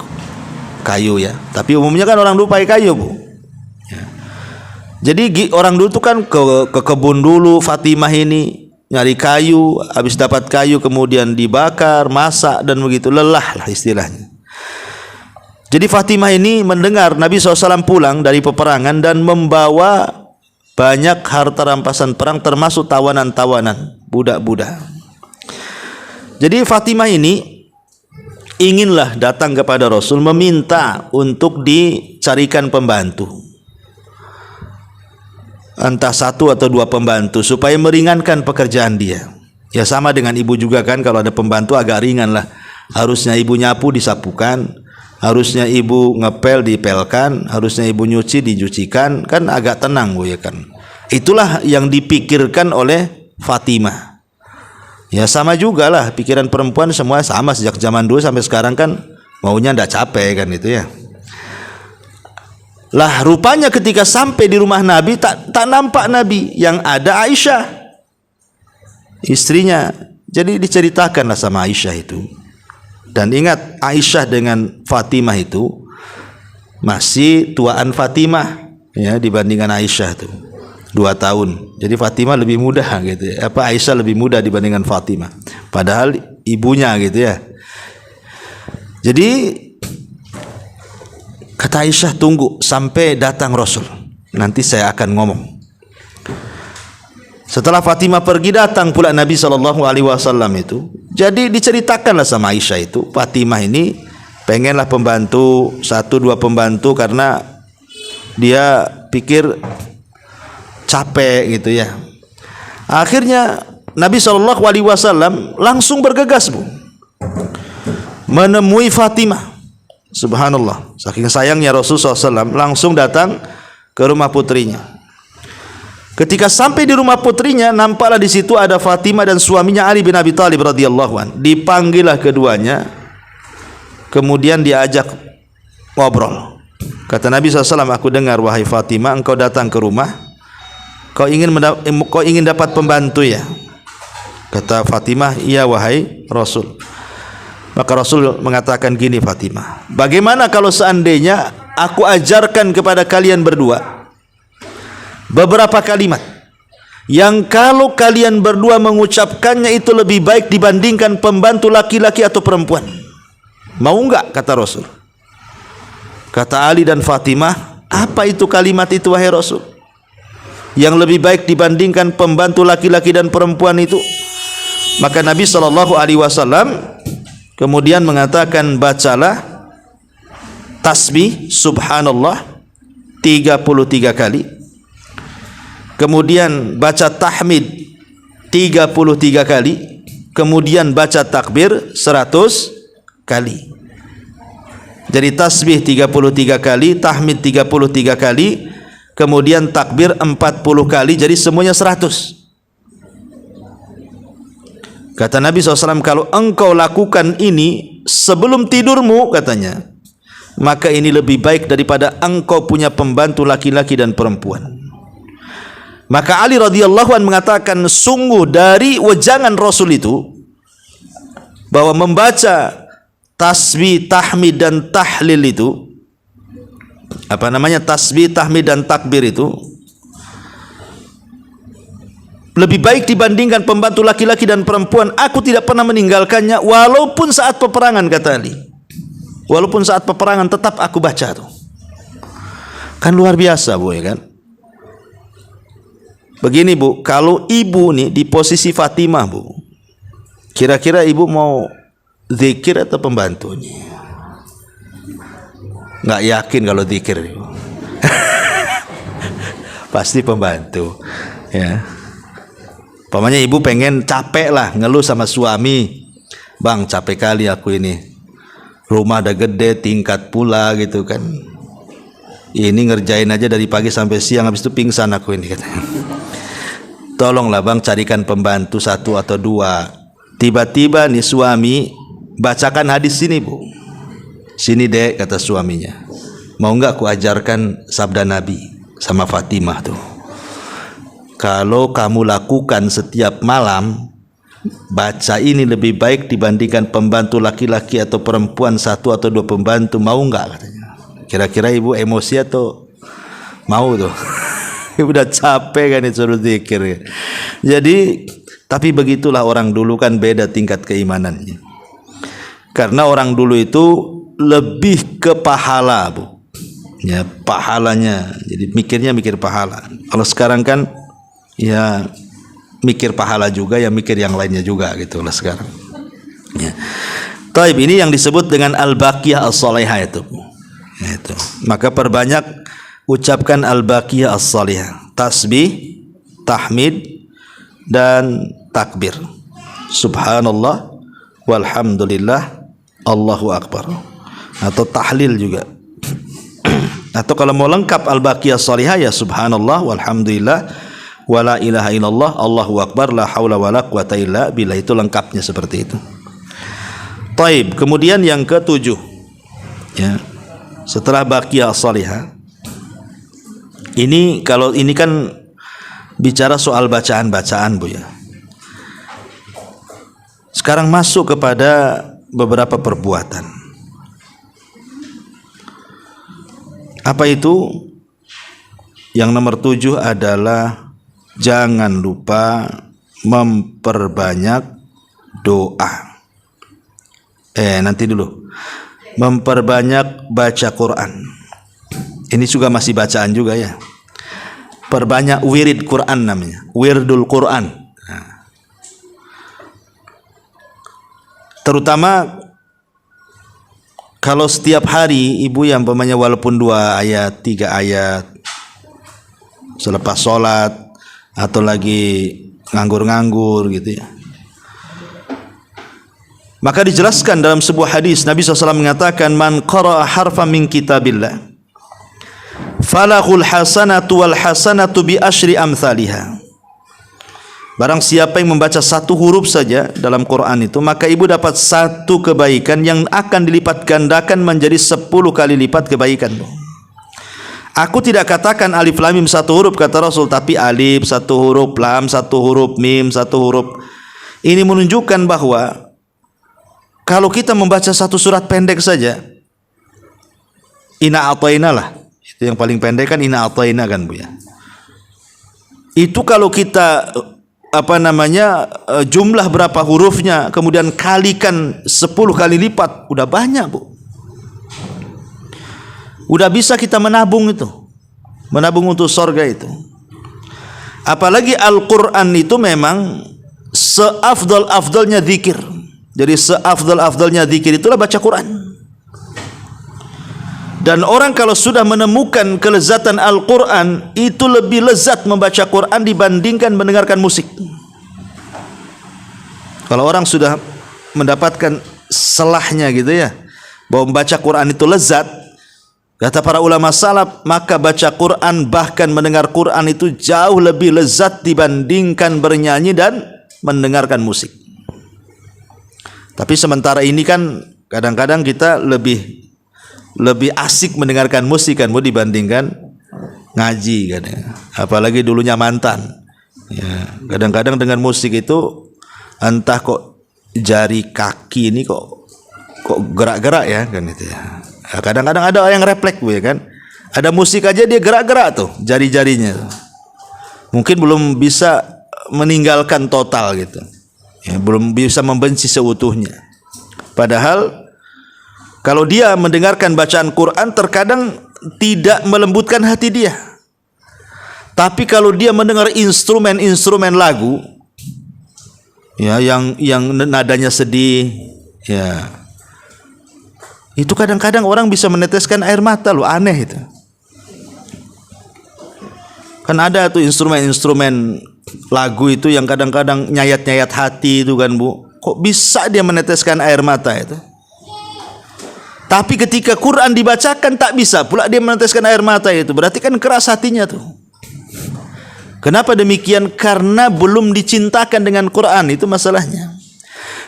kayu ya. Tapi umumnya kan orang dulu pakai kayu, Bu. Jadi orang dulu tuh kan ke kebun dulu, Fatimah ini nyari kayu, habis dapat kayu kemudian dibakar, masak dan begitu, lelah lah istilahnya. Jadi Fatimah ini mendengar Nabi SAW pulang dari peperangan dan membawa banyak harta rampasan perang termasuk tawanan-tawanan, budak-budak. Jadi Fatimah ini inginlah datang kepada Rasul meminta untuk dicarikan pembantu. Entah satu atau dua pembantu supaya meringankan pekerjaan dia. Ya sama dengan ibu juga kan, kalau ada pembantu agak ringan lah. Harusnya ibu nyapu disapukan, harusnya ibu ngepel dipelkan, harusnya ibu nyuci dicucikan, kan agak tenang Bu ya kan. Itulah yang dipikirkan oleh Fatimah. Ya sama juga lah, pikiran perempuan semua sama sejak zaman dulu sampai sekarang kan, maunya ndak capek kan itu ya. Lah rupanya ketika sampai di rumah Nabi tak nampak Nabi, yang ada Aisyah istrinya. Jadi diceritakanlah sama Aisyah itu. Dan ingat Aisyah dengan Fatimah itu masih tuaan Fatimah ya dibandingkan Aisyah itu 2 tahun. Jadi Fatimah lebih muda gitu ya. Aisyah lebih muda dibandingkan Fatimah. Padahal ibunya gitu ya. Jadi kata Aisyah, tunggu sampai datang Rasul, nanti saya akan ngomong. Setelah Fatimah pergi, datang pula Nabi SAW itu. Jadi diceritakanlah sama Aisyah itu, Fatimah ini pengenlah pembantu, 1-2 pembantu karena dia pikir capek gitu ya. Akhirnya Nabi SAW langsung bergegas Bu, menemui Fatimah. Subhanallah, saking sayangnya Rasulullah SAW langsung datang ke rumah putrinya. Ketika sampai di rumah putrinya, nampaklah di situ ada Fatimah dan suaminya Ali bin Abi Thalib radhiyallahu anhu. Dipanggillah keduanya, kemudian diajak ngobrol. Kata Nabi SAW, aku dengar wahai Fatimah, engkau datang ke rumah, kau ingin dapat pembantu ya? Kata Fatimah, iya wahai Rasul. Maka Rasul mengatakan gini, Fatimah, bagaimana kalau seandainya aku ajarkan kepada kalian berdua beberapa kalimat yang kalau kalian berdua mengucapkannya itu lebih baik dibandingkan pembantu laki-laki atau perempuan? Mau enggak? Kata Rasul. Kata Ali dan Fatimah, apa itu kalimat itu wahai Rasul, yang lebih baik dibandingkan pembantu laki-laki dan perempuan itu? Maka Nabi SAW kemudian mengatakan, bacalah tasbih subhanallah 33 kali. Kemudian baca tahmid 33 kali. Kemudian baca takbir 100 kali. Jadi tasbih 33 kali, tahmid 33 kali, kemudian takbir 40 kali, jadi semuanya 100. Kata Nabi SAW, kalau engkau lakukan ini sebelum tidurmu, katanya, maka ini lebih baik daripada engkau punya pembantu laki-laki dan perempuan. Maka Ali radhiyallahu anhu mengatakan, sungguh dari wejangan Rasul itu, bahwa membaca tasbih, tahmid dan tahlil itu, tasbih, tahmid dan takbir itu lebih baik dibandingkan pembantu laki-laki dan perempuan. Aku tidak pernah meninggalkannya walaupun saat peperangan, kata Ali. Walaupun saat peperangan tetap aku baca tuh. Kan luar biasa Bu ya kan. Begini Bu, kalau ibu nih di posisi Fatimah Bu, kira-kira ibu mau zikir atau pembantunya? Nggak yakin kalau zikir. Pasti pembantu ya. Pokoknya ibu pengen capek lah, ngeluh sama suami, bang capek kali aku ini, rumah ada gede, tingkat pula gitu kan, ini ngerjain aja dari pagi sampai siang, habis itu pingsan aku ini katanya. Tolonglah bang carikan pembantu 1 atau 2. Tiba-tiba nih suami bacakan hadis sini Bu, sini dek, kata suaminya, mau nggak aku ajarkan sabda Nabi sama Fatimah tuh, kalau kamu lakukan setiap malam, baca ini lebih baik dibandingkan pembantu laki-laki atau perempuan 1 atau 2 pembantu, mau enggak katanya. Kira-kira ibu emosi atau mau tuh? Udah capek kan disuruh zikir. Jadi tapi begitulah orang dulu kan, beda tingkat keimanannya. Karena orang dulu itu lebih ke pahala, Bu. Ya, pahalanya. Jadi mikir pahala. Kalau sekarang kan ya mikir pahala juga, ya mikir yang lainnya juga gitu lah sekarang. Ya. Taib, ini yang disebut dengan al-baqiyah as-salihah itu. Itu. Maka perbanyak ucapkan al-baqiyah as-salihah. Tasbih, tahmid dan takbir. Subhanallah walhamdulillah Allahu akbar. Atau tahlil juga. Atau kalau mau lengkap al-baqiyah as-salihah ya subhanallah walhamdulillah wala ilaha illallah Allahu akbar la haula wala quwata illa billah. Itu lengkapnya seperti itu. Taib. Kemudian yang ketujuh, ya, setelah baqiyah as-salihah, ini kalau ini kan bicara soal bacaan-bacaan, Bu, ya. Sekarang masuk kepada beberapa perbuatan. Apa itu? Yang nomor 7 adalah jangan lupa memperbanyak doa. Nanti dulu. Memperbanyak baca Quran. Ini juga masih bacaan juga, ya. Perbanyak wirid Quran namanya. Wirdul Quran. Terutama kalau setiap hari ibu yang umpamanya walaupun 2 ayat, 3 ayat selepas sholat atau lagi nganggur-nganggur gitu, ya. Maka dijelaskan dalam sebuah hadis Nabi SAW mengatakan, man qara'a harfan min kitabillah falahul hasanatu wal hasanatu bi asyri amthaliha. Barang siapa yang membaca 1 huruf saja dalam Quran itu, maka ibu dapat 1 kebaikan yang akan dilipat gandakan menjadi 10 kali lipat kebaikan. Aku tidak katakan alif lam mim 1 huruf kata Rasul, tapi alif 1 huruf, lam 1 huruf, mim 1 huruf. Ini menunjukkan bahwa kalau kita membaca 1 surat pendek saja, Inna a'tayna lah, itu yang paling pendek kan Inna a'tayna kan, Bu, ya. Itu kalau kita jumlah berapa hurufnya kemudian kalikan 10 kali lipat, udah banyak, Bu. Udah bisa kita menabung itu. Menabung untuk surga itu. Apalagi Al-Qur'an itu memang seafdal-afdalnya zikir. Jadi seafdal-afdalnya zikir itulah baca Quran. Dan orang kalau sudah menemukan kelezatan Al-Quran, itu lebih lezat membaca Quran dibandingkan mendengarkan musik. Kalau orang sudah mendapatkan selahnya gitu, ya, bahwa membaca Quran itu lezat, kata para ulama salaf, maka baca Quran bahkan mendengar Quran itu jauh lebih lezat dibandingkan bernyanyi dan mendengarkan musik. Tapi sementara ini kan kadang-kadang kita lebih asik mendengarkan musik kan, Bu, dibandingkan ngaji kan, ya. Apalagi dulunya mantan, ya, kadang-kadang dengan musik itu entah kok jari kaki ini kok gerak-gerak, ya kan itu, ya. Kadang-kadang ada yang refleks, Bu, ya kan, ada musik aja dia gerak-gerak tuh jari-jarinya tuh. Mungkin belum bisa meninggalkan total gitu, ya, belum bisa membenci seutuhnya. Padahal kalau dia mendengarkan bacaan Quran terkadang tidak melembutkan hati dia. Tapi kalau dia mendengar instrumen lagu, ya, yang nadanya sedih, ya, itu kadang-kadang orang bisa meneteskan air mata, loh, aneh itu. Kan ada tuh instrumen lagu itu yang kadang-kadang nyayat-nyayat hati itu kan, Bu. Kok bisa dia meneteskan air mata itu? Tapi ketika Quran dibacakan tak bisa pula dia meneteskan air mata itu. Berarti kan keras hatinya tuh. Kenapa demikian? Karena belum dicintakan dengan Quran, itu masalahnya.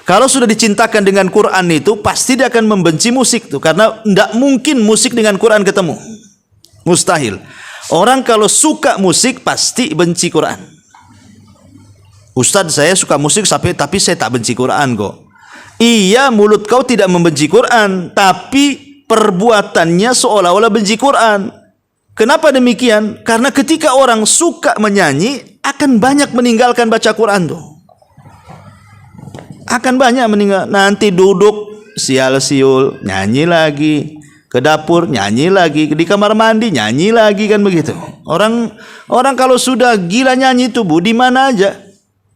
Kalau sudah dicintakan dengan Quran itu pasti dia akan membenci musik tuh, karena tidak mungkin musik dengan Quran ketemu. Mustahil. Orang kalau suka musik pasti benci Quran. Ustadz, saya suka musik tapi saya tak benci Quran kok. Iya, mulut kau tidak membenci Quran, tapi perbuatannya seolah-olah benci Quran. Kenapa demikian? Karena ketika orang suka menyanyi, akan banyak meninggalkan baca Quran tuh. Akan banyak meninggal. Nanti duduk sial siul, nyanyi lagi. ke dapur nyanyi lagi, di kamar mandi nyanyi lagi, kan begitu. Orang kalau sudah gila nyanyi itu Bu, di mana aja,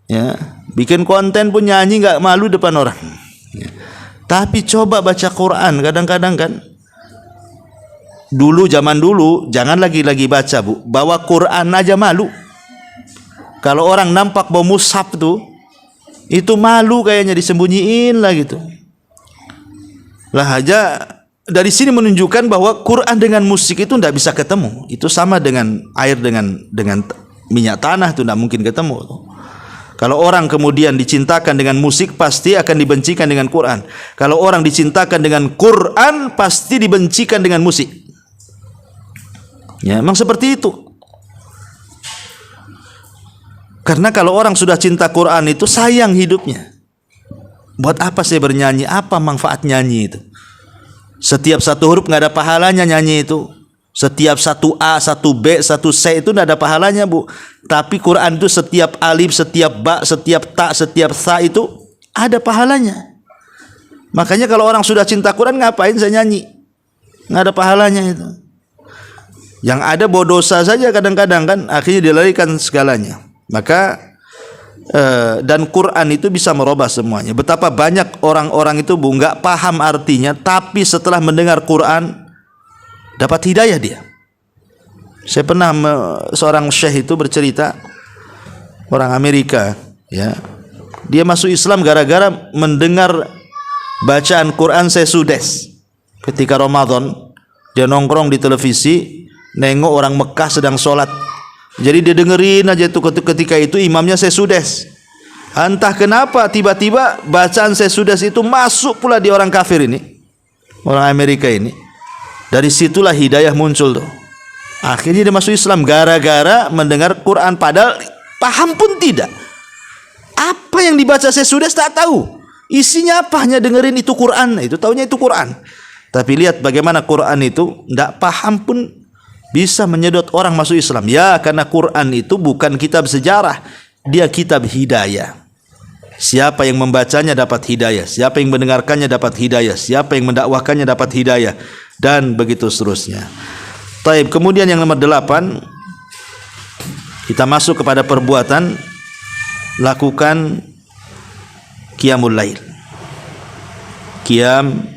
ya, bikin konten pun nyanyi, nggak malu depan orang. Ya. Tapi coba baca Quran, kadang-kadang kan, zaman dulu jangan lagi baca Bu, bawa Quran aja malu. Kalau orang nampak bawa mushaf tuh, itu malu kayaknya, disembunyiin lah gitu. Lah aja dari sini menunjukkan bahwa Quran dengan musik itu tidak bisa ketemu. Itu sama dengan air dengan minyak tanah, itu tidak mungkin ketemu. Kalau orang kemudian dicintakan dengan musik, pasti akan dibencikan dengan Quran. Kalau orang dicintakan dengan Quran, pasti dibencikan dengan musik. Ya, memang seperti itu. Karena kalau orang sudah cinta Quran itu sayang hidupnya. Buat apa saya bernyanyi? Apa manfaat nyanyi itu? Setiap satu huruf nggak ada pahalanya nyanyi itu. Setiap satu A, satu B, satu C itu nggak ada pahalanya Bu. Tapi Quran itu setiap alif, setiap ba, setiap ta, setiap tha itu ada pahalanya. Makanya kalau orang sudah cinta Quran, ngapain saya nyanyi? Nggak ada pahalanya itu. Yang ada bawa dosa saja kadang-kadang kan, akhirnya dilarikan segalanya. Maka dan Quran itu bisa merubah semuanya. Betapa banyak orang-orang itu Bu nggak paham artinya, tapi setelah mendengar Quran dapat hidayah dia. Saya pernah seorang syekh itu bercerita, orang Amerika, ya, dia masuk Islam gara-gara mendengar bacaan Quran sesudes. Ketika Ramadan dia nongkrong di televisi, nengok orang Mekah sedang sholat. Jadi dia dengerin aja tuh, ketika itu imamnya sesudes. Entah kenapa tiba-tiba bacaan sesudes itu masuk pula di orang kafir ini, orang Amerika ini. Dari situlah hidayah muncul tuh. Akhirnya dia masuk Islam gara-gara mendengar Quran, padahal paham pun tidak. Apa yang dibaca sesudes tak tahu. Isinya apa, hanya dengerin itu Quran, itu taunya itu Quran. Tapi lihat bagaimana Quran itu tidak paham pun bisa menyedot orang masuk Islam. Ya, karena Quran itu bukan kitab sejarah, dia kitab hidayah. Siapa yang membacanya dapat hidayah, siapa yang mendengarkannya dapat hidayah, siapa yang mendakwahkannya dapat hidayah, dan begitu seterusnya. Taib. Kemudian yang nomor 8, kita masuk kepada perbuatan, lakukan qiyamul lail. Qiyam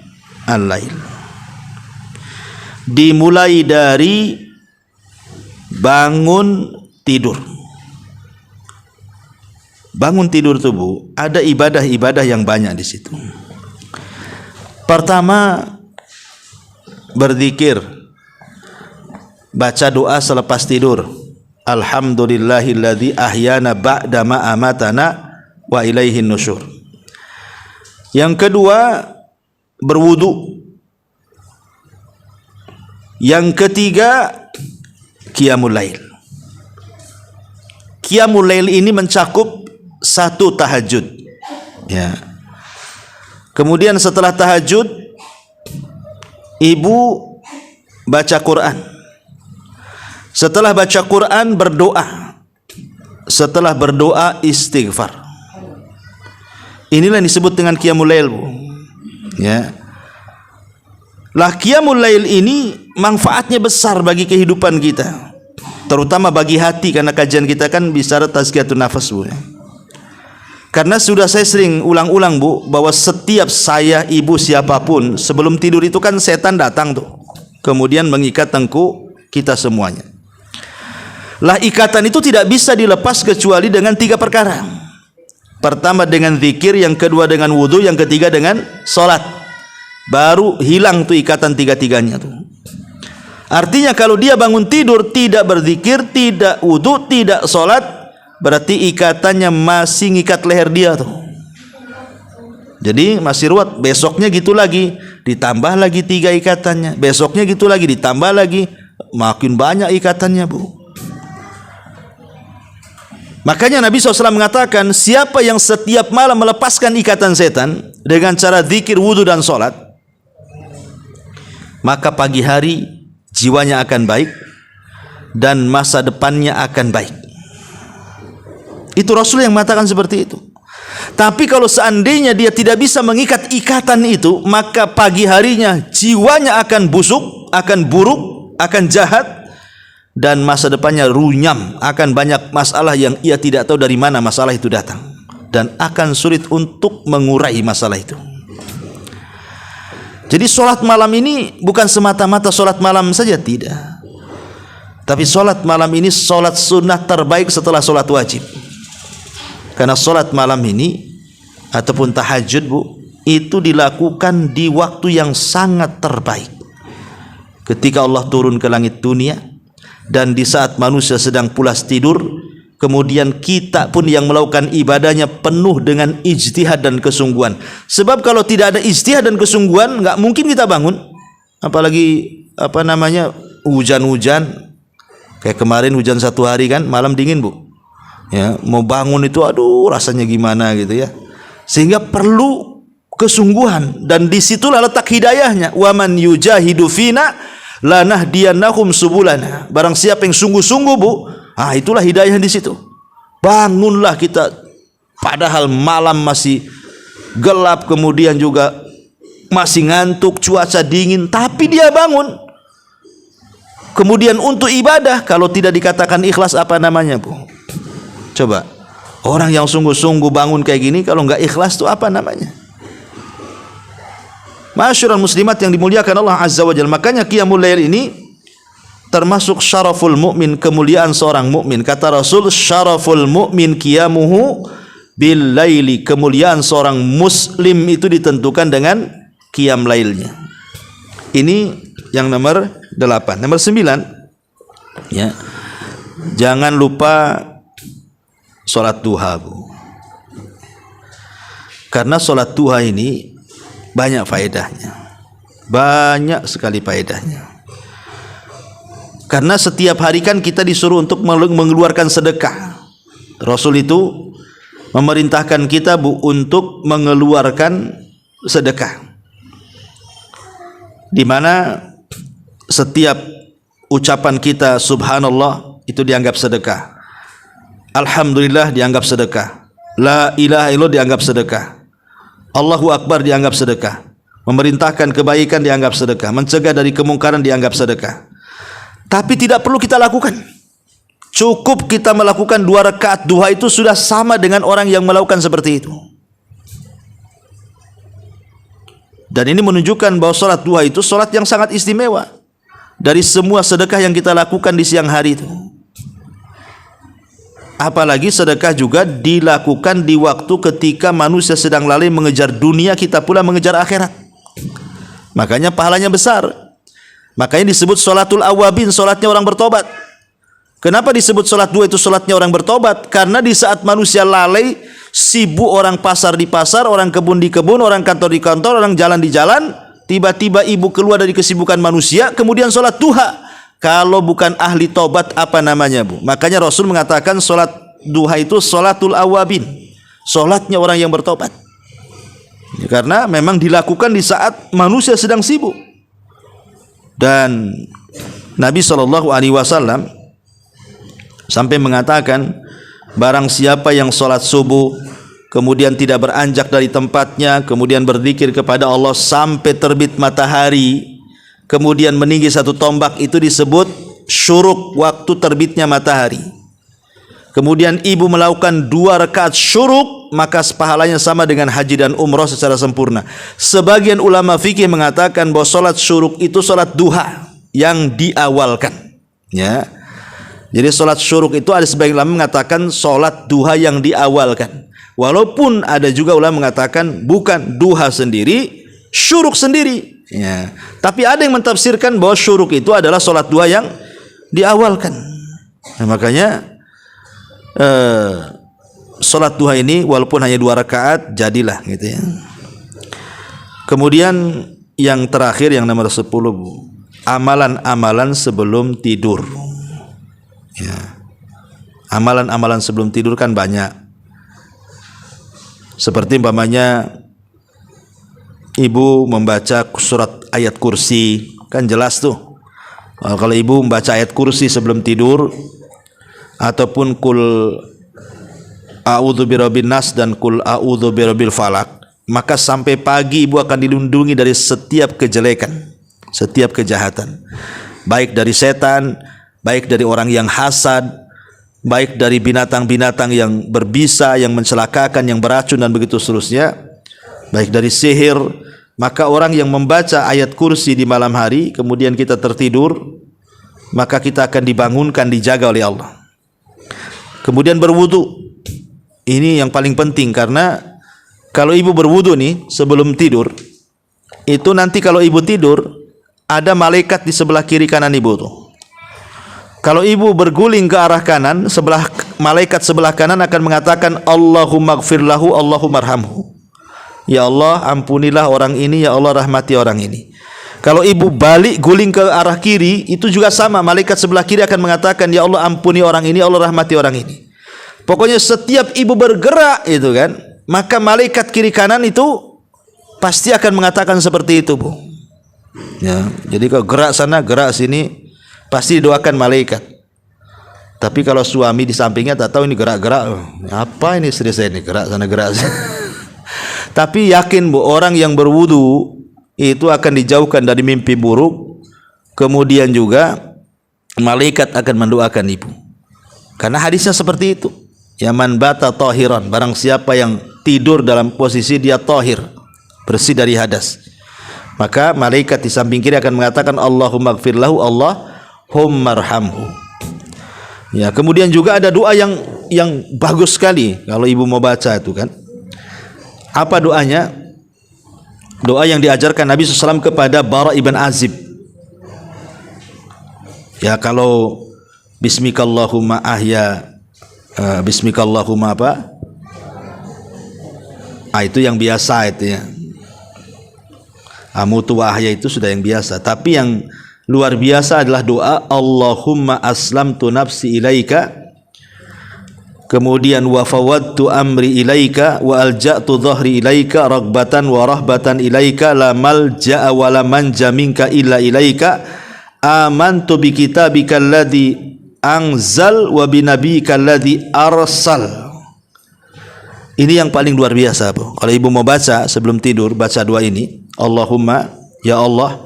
al-lail dimulai dari bangun tidur. Bangun tidur tuh Bu, ada ibadah-ibadah yang banyak di situ. Pertama, berzikir, baca doa selepas tidur. Alhamdulillahilladzi ahyana ba'da ma amatana wa ilaihin nusyur. Yang kedua, berwudu. Yang ketiga, qiyamul lail. Qiyamul lail ini mencakup satu tahajud, ya. Kemudian setelah tahajud, ibu baca Quran. Setelah baca Quran, berdoa. Setelah berdoa, istighfar. Inilah yang disebut dengan qiyamul lail, Bu. Ya. Lah qiyamul lail ini manfaatnya besar bagi kehidupan kita, terutama bagi hati, karena kajian kita kan bicara tazkiyatun nafas, Bu. Karena sudah saya sering ulang-ulang, Bu, bahwa setiap saya, ibu, siapapun sebelum tidur itu kan setan datang tuh, kemudian mengikat tengkuk kita semuanya. Lah ikatan itu tidak bisa dilepas kecuali dengan 3 perkara. Pertama dengan zikir, yang kedua dengan wudu, yang ketiga dengan sholat. Baru hilang tuh ikatan tiga-tiganya tuh. Artinya kalau dia bangun tidur tidak berzikir, tidak wudu, tidak sholat, berarti ikatannya masih ngikat leher dia tuh. Jadi masih ruwet. Besoknya gitu lagi, ditambah lagi 3 ikatannya. Besoknya gitu lagi, ditambah lagi, makin banyak ikatannya, Bu. Makanya Nabi SAW mengatakan, siapa yang setiap malam melepaskan ikatan setan dengan cara zikir, wudu, dan sholat, maka pagi hari jiwanya akan baik dan masa depannya akan baik. Itu Rasul yang mengatakan seperti itu. Tapi kalau seandainya dia tidak bisa mengikat ikatan itu, maka pagi harinya jiwanya akan busuk, akan buruk, akan jahat, dan masa depannya runyam, akan banyak masalah yang ia tidak tahu dari mana masalah itu datang, dan akan sulit untuk mengurai masalah itu. Jadi solat malam ini bukan semata-mata solat malam saja, tidak. Tapi solat malam ini solat sunnah terbaik setelah solat wajib. Karena solat malam ini ataupun tahajud, Bu, itu dilakukan di waktu yang sangat terbaik. Ketika Allah turun ke langit dunia, dan di saat manusia sedang pulas tidur, kemudian kita pun yang melakukan ibadahnya penuh dengan ijtihad dan kesungguhan. Sebab kalau tidak ada ijtihad dan kesungguhan, nggak mungkin kita bangun. Apalagi hujan-hujan. Kayak kemarin hujan 1 hari kan, malam dingin, Bu. Ya, mau bangun itu aduh rasanya gimana gitu ya. Sehingga perlu kesungguhan, dan disitulah letak hidayahnya. Wa man yujahidu fina lanahdiyannahum subulana. Barang siapa yang sungguh-sungguh, Bu, itulah hidayah di situ. Bangunlah kita padahal malam masih gelap, kemudian juga masih ngantuk, cuaca dingin, tapi dia bangun. Kemudian untuk ibadah, kalau tidak dikatakan ikhlas apa namanya, Bu? Coba, orang yang sungguh-sungguh bangun kayak gini, kalau nggak ikhlas itu apa namanya? Ma'asyiral muslimat yang dimuliakan Allah Azza wa Jalla. Makanya qiyamul lail ini termasuk syaraful mukmin, kemuliaan seorang mukmin. Kata Rasul, syaraful mukmin qiyamuhu bil laili. Kemuliaan seorang muslim itu ditentukan dengan qiyam lailnya. Ini yang nomor 8. Nomor 9, ya. Jangan lupa sholat duha, Bu. Karena sholat duha ini banyak faedahnya, banyak sekali faedahnya. Karena setiap hari kan kita disuruh untuk mengeluarkan sedekah. Rasul itu memerintahkan kita, Bu, untuk mengeluarkan sedekah, di mana setiap ucapan kita subhanallah itu dianggap sedekah. Alhamdulillah dianggap sedekah. La ilaha illallah dianggap sedekah. Allahu Akbar dianggap sedekah. Memerintahkan kebaikan dianggap sedekah. Mencegah dari kemungkaran dianggap sedekah. Tapi tidak perlu kita lakukan. Cukup kita melakukan 2 rakaat duha itu sudah sama dengan orang yang melakukan seperti itu. Dan ini menunjukkan bahwa sholat duha itu sholat yang sangat istimewa dari semua sedekah yang kita lakukan di siang hari itu. Apalagi sedekah juga dilakukan di waktu ketika manusia sedang lalai mengejar dunia, kita pula mengejar akhirat. Makanya pahalanya besar. Makanya disebut sholatul awabin, sholatnya orang bertobat. Kenapa disebut sholat duha itu sholatnya orang bertobat? Karena di saat manusia lalai, sibuk, orang pasar di pasar, orang kebun di kebun, orang kantor di kantor, orang jalan di jalan, tiba-tiba ibu keluar dari kesibukan manusia, kemudian sholat duha. Kalau bukan ahli tobat apa namanya, Bu? Makanya Rasul mengatakan sholat duha itu sholatul awabin, sholatnya orang yang bertobat. Ya, karena memang dilakukan di saat manusia sedang sibuk. Dan Nabi SAW sampai mengatakan, barang siapa yang sholat subuh kemudian tidak beranjak dari tempatnya, kemudian berzikir kepada Allah sampai terbit matahari, kemudian meninggi 1 tombak, itu disebut syuruk, waktu terbitnya matahari. Kemudian ibu melakukan 2 rakaat syuruk, maka pahalanya sama dengan haji dan umrah secara sempurna. Sebagian ulama fikih mengatakan bahwa sholat syuruk itu sholat duha yang diawalkan, ya. Jadi sholat syuruk itu ada sebagian ulama mengatakan sholat duha yang diawalkan. Walaupun ada juga ulama mengatakan bukan, duha sendiri, syuruk sendiri, ya. Tapi ada yang mentafsirkan bahwa syuruk itu adalah sholat duha yang diawalkan. Nah, makanya sholat duha ini walaupun hanya 2 rakaat jadilah, gitu ya. Kemudian yang terakhir, yang nomor 10, Bu, amalan-amalan sebelum tidur. Ya. Amalan-amalan sebelum tidur kan banyak. Seperti umpamanya ibu membaca surat ayat kursi, kan jelas tuh. Kalau ibu membaca ayat kursi sebelum tidur, ataupun kul a'udzu birabbin nas dan qul a'udzu birabbil falaq, maka sampai pagi ibu akan dilindungi dari setiap kejelekan, setiap kejahatan, baik dari setan, baik dari orang yang hasad, baik dari binatang-binatang yang berbisa, yang mencelakakan, yang beracun dan begitu seterusnya, baik dari sihir. Maka orang yang membaca ayat kursi di malam hari kemudian kita tertidur, maka kita akan dibangunkan, dijaga oleh Allah. Kemudian berwudu, ini yang paling penting, karena kalau ibu berwudu nih sebelum tidur, itu nanti kalau ibu tidur ada malaikat di sebelah kiri kanan ibu tuh. Kalau ibu berguling ke arah kanan, malaikat sebelah kanan akan mengatakan Allahumma gfir lahu, Allahumma arhamhu. Ya Allah, ampunilah orang ini, ya Allah rahmati orang ini. Kalau ibu balik guling ke arah kiri, itu juga sama, malaikat sebelah kiri akan mengatakan ya Allah ampuni orang ini, ya Allah rahmati orang ini. Pokoknya setiap ibu bergerak itu kan, maka malaikat kiri kanan itu pasti akan mengatakan seperti itu, Bu. Ya, jadi kalau gerak sana, gerak sini, pasti doakan malaikat. Tapi kalau suami di sampingnya tak tahu ini gerak-gerak, apa ini istri saya ini gerak sana gerak sana. Tapi yakin, Bu, orang yang berwudu itu akan dijauhkan dari mimpi buruk. Kemudian juga malaikat akan mendoakan ibu. Karena hadisnya seperti itu. Ya man bata tahiran, barang siapa yang tidur dalam posisi dia tahir, bersih dari hadas, maka malaikat di samping kiri akan mengatakan Allahumma gfir lahu, Allahumma arhamhu. Ya, kemudian juga ada doa yang bagus sekali kalau ibu mau baca itu kan. Apa doanya? Doa yang diajarkan Nabi SAW kepada Bara ibn Azib. Ya, kalau Bismikallahumma ahya, Bismikallahumma apa? Itu yang biasa itu ya. Amutu wa ahya itu sudah yang biasa. Tapi yang luar biasa adalah doa Allahumma aslamtu nafsi ilaika, kemudian wa fawadtu amri ilaika wa alja'tu dhahri ilaika ragbatan wa rahbatan ilaika la malja'a wa la manja minka illa ilaika amantu bi kitabika alladhi anzal wa bi nabiyyika alladhi arsal. Ini yang paling luar biasa, Bu. Kalau ibu mau baca sebelum tidur, baca doa ini. Allahumma, ya Allah,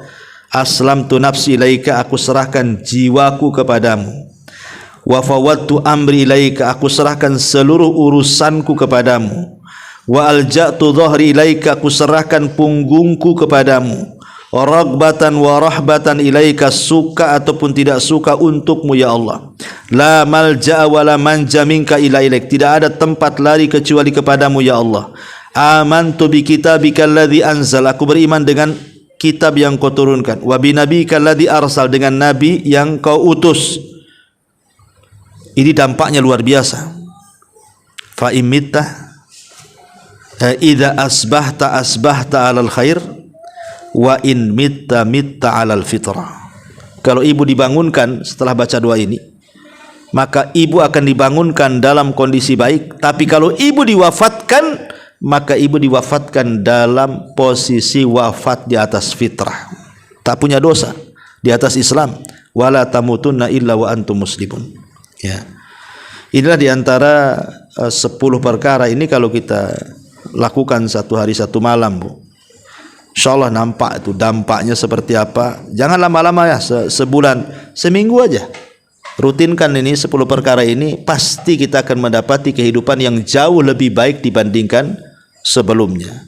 aslamtu nafsi ilaika, aku serahkan jiwaku kepadamu. Wa fawwadtu amri ilaika, aku serahkan seluruh urusanku kepadamu. Wa alja'tu dhahri ilaika, aku serahkan punggungku kepadamu. Ragbatan wa rahbatan ilaika, suka ataupun tidak suka untukmu ya Allah. La malja'a wa la manja minka illa ilaik, tidak ada tempat lari kecuali kepadamu ya Allah. Amantu bi kitabika alladhi anzal, aku beriman dengan kitab yang kau turunkan. Wa bi nabiyyika alladhi arsal, dengan nabi yang kau utus. Ini dampaknya luar biasa. Fa imitta idza asbahta alal khair wa in mitta alal fitrah. Kalau ibu dibangunkan setelah baca doa ini, maka ibu akan dibangunkan dalam kondisi baik. Tapi kalau ibu diwafatkan, maka ibu diwafatkan dalam posisi wafat di atas fitrah, tak punya dosa, di atas Islam. Wala tamutunna illa wa antum muslimun. Ya, inilah diantara 10 perkara ini kalau kita lakukan satu hari satu malam, Bu, insyaallah nampak itu dampaknya seperti apa. Jangan lama-lama ya, sebulan, seminggu aja rutinkan ini 10 perkara ini, pasti kita akan mendapati kehidupan yang jauh lebih baik dibandingkan sebelumnya.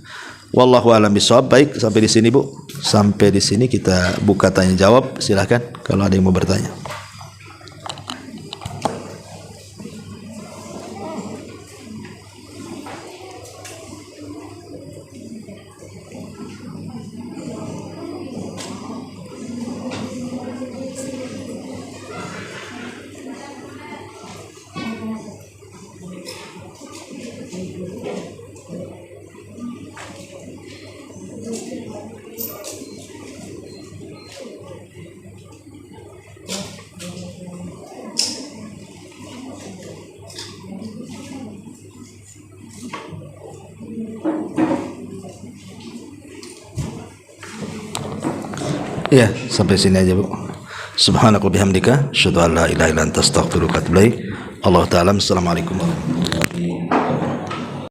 Wallahu a'lam bishawab. Baik, sampai di sini, Bu. Sampai di sini kita buka tanya jawab. Silakan kalau ada yang mau bertanya. Ya, sampai sini aja, Bu. Subhanaka bihamdika, asyhadu an la ilaha illa anta, astaghfiruka wa atubu ilaik. Allah ta'ala. Assalamualaikum warahmatullahi wabarakatuh.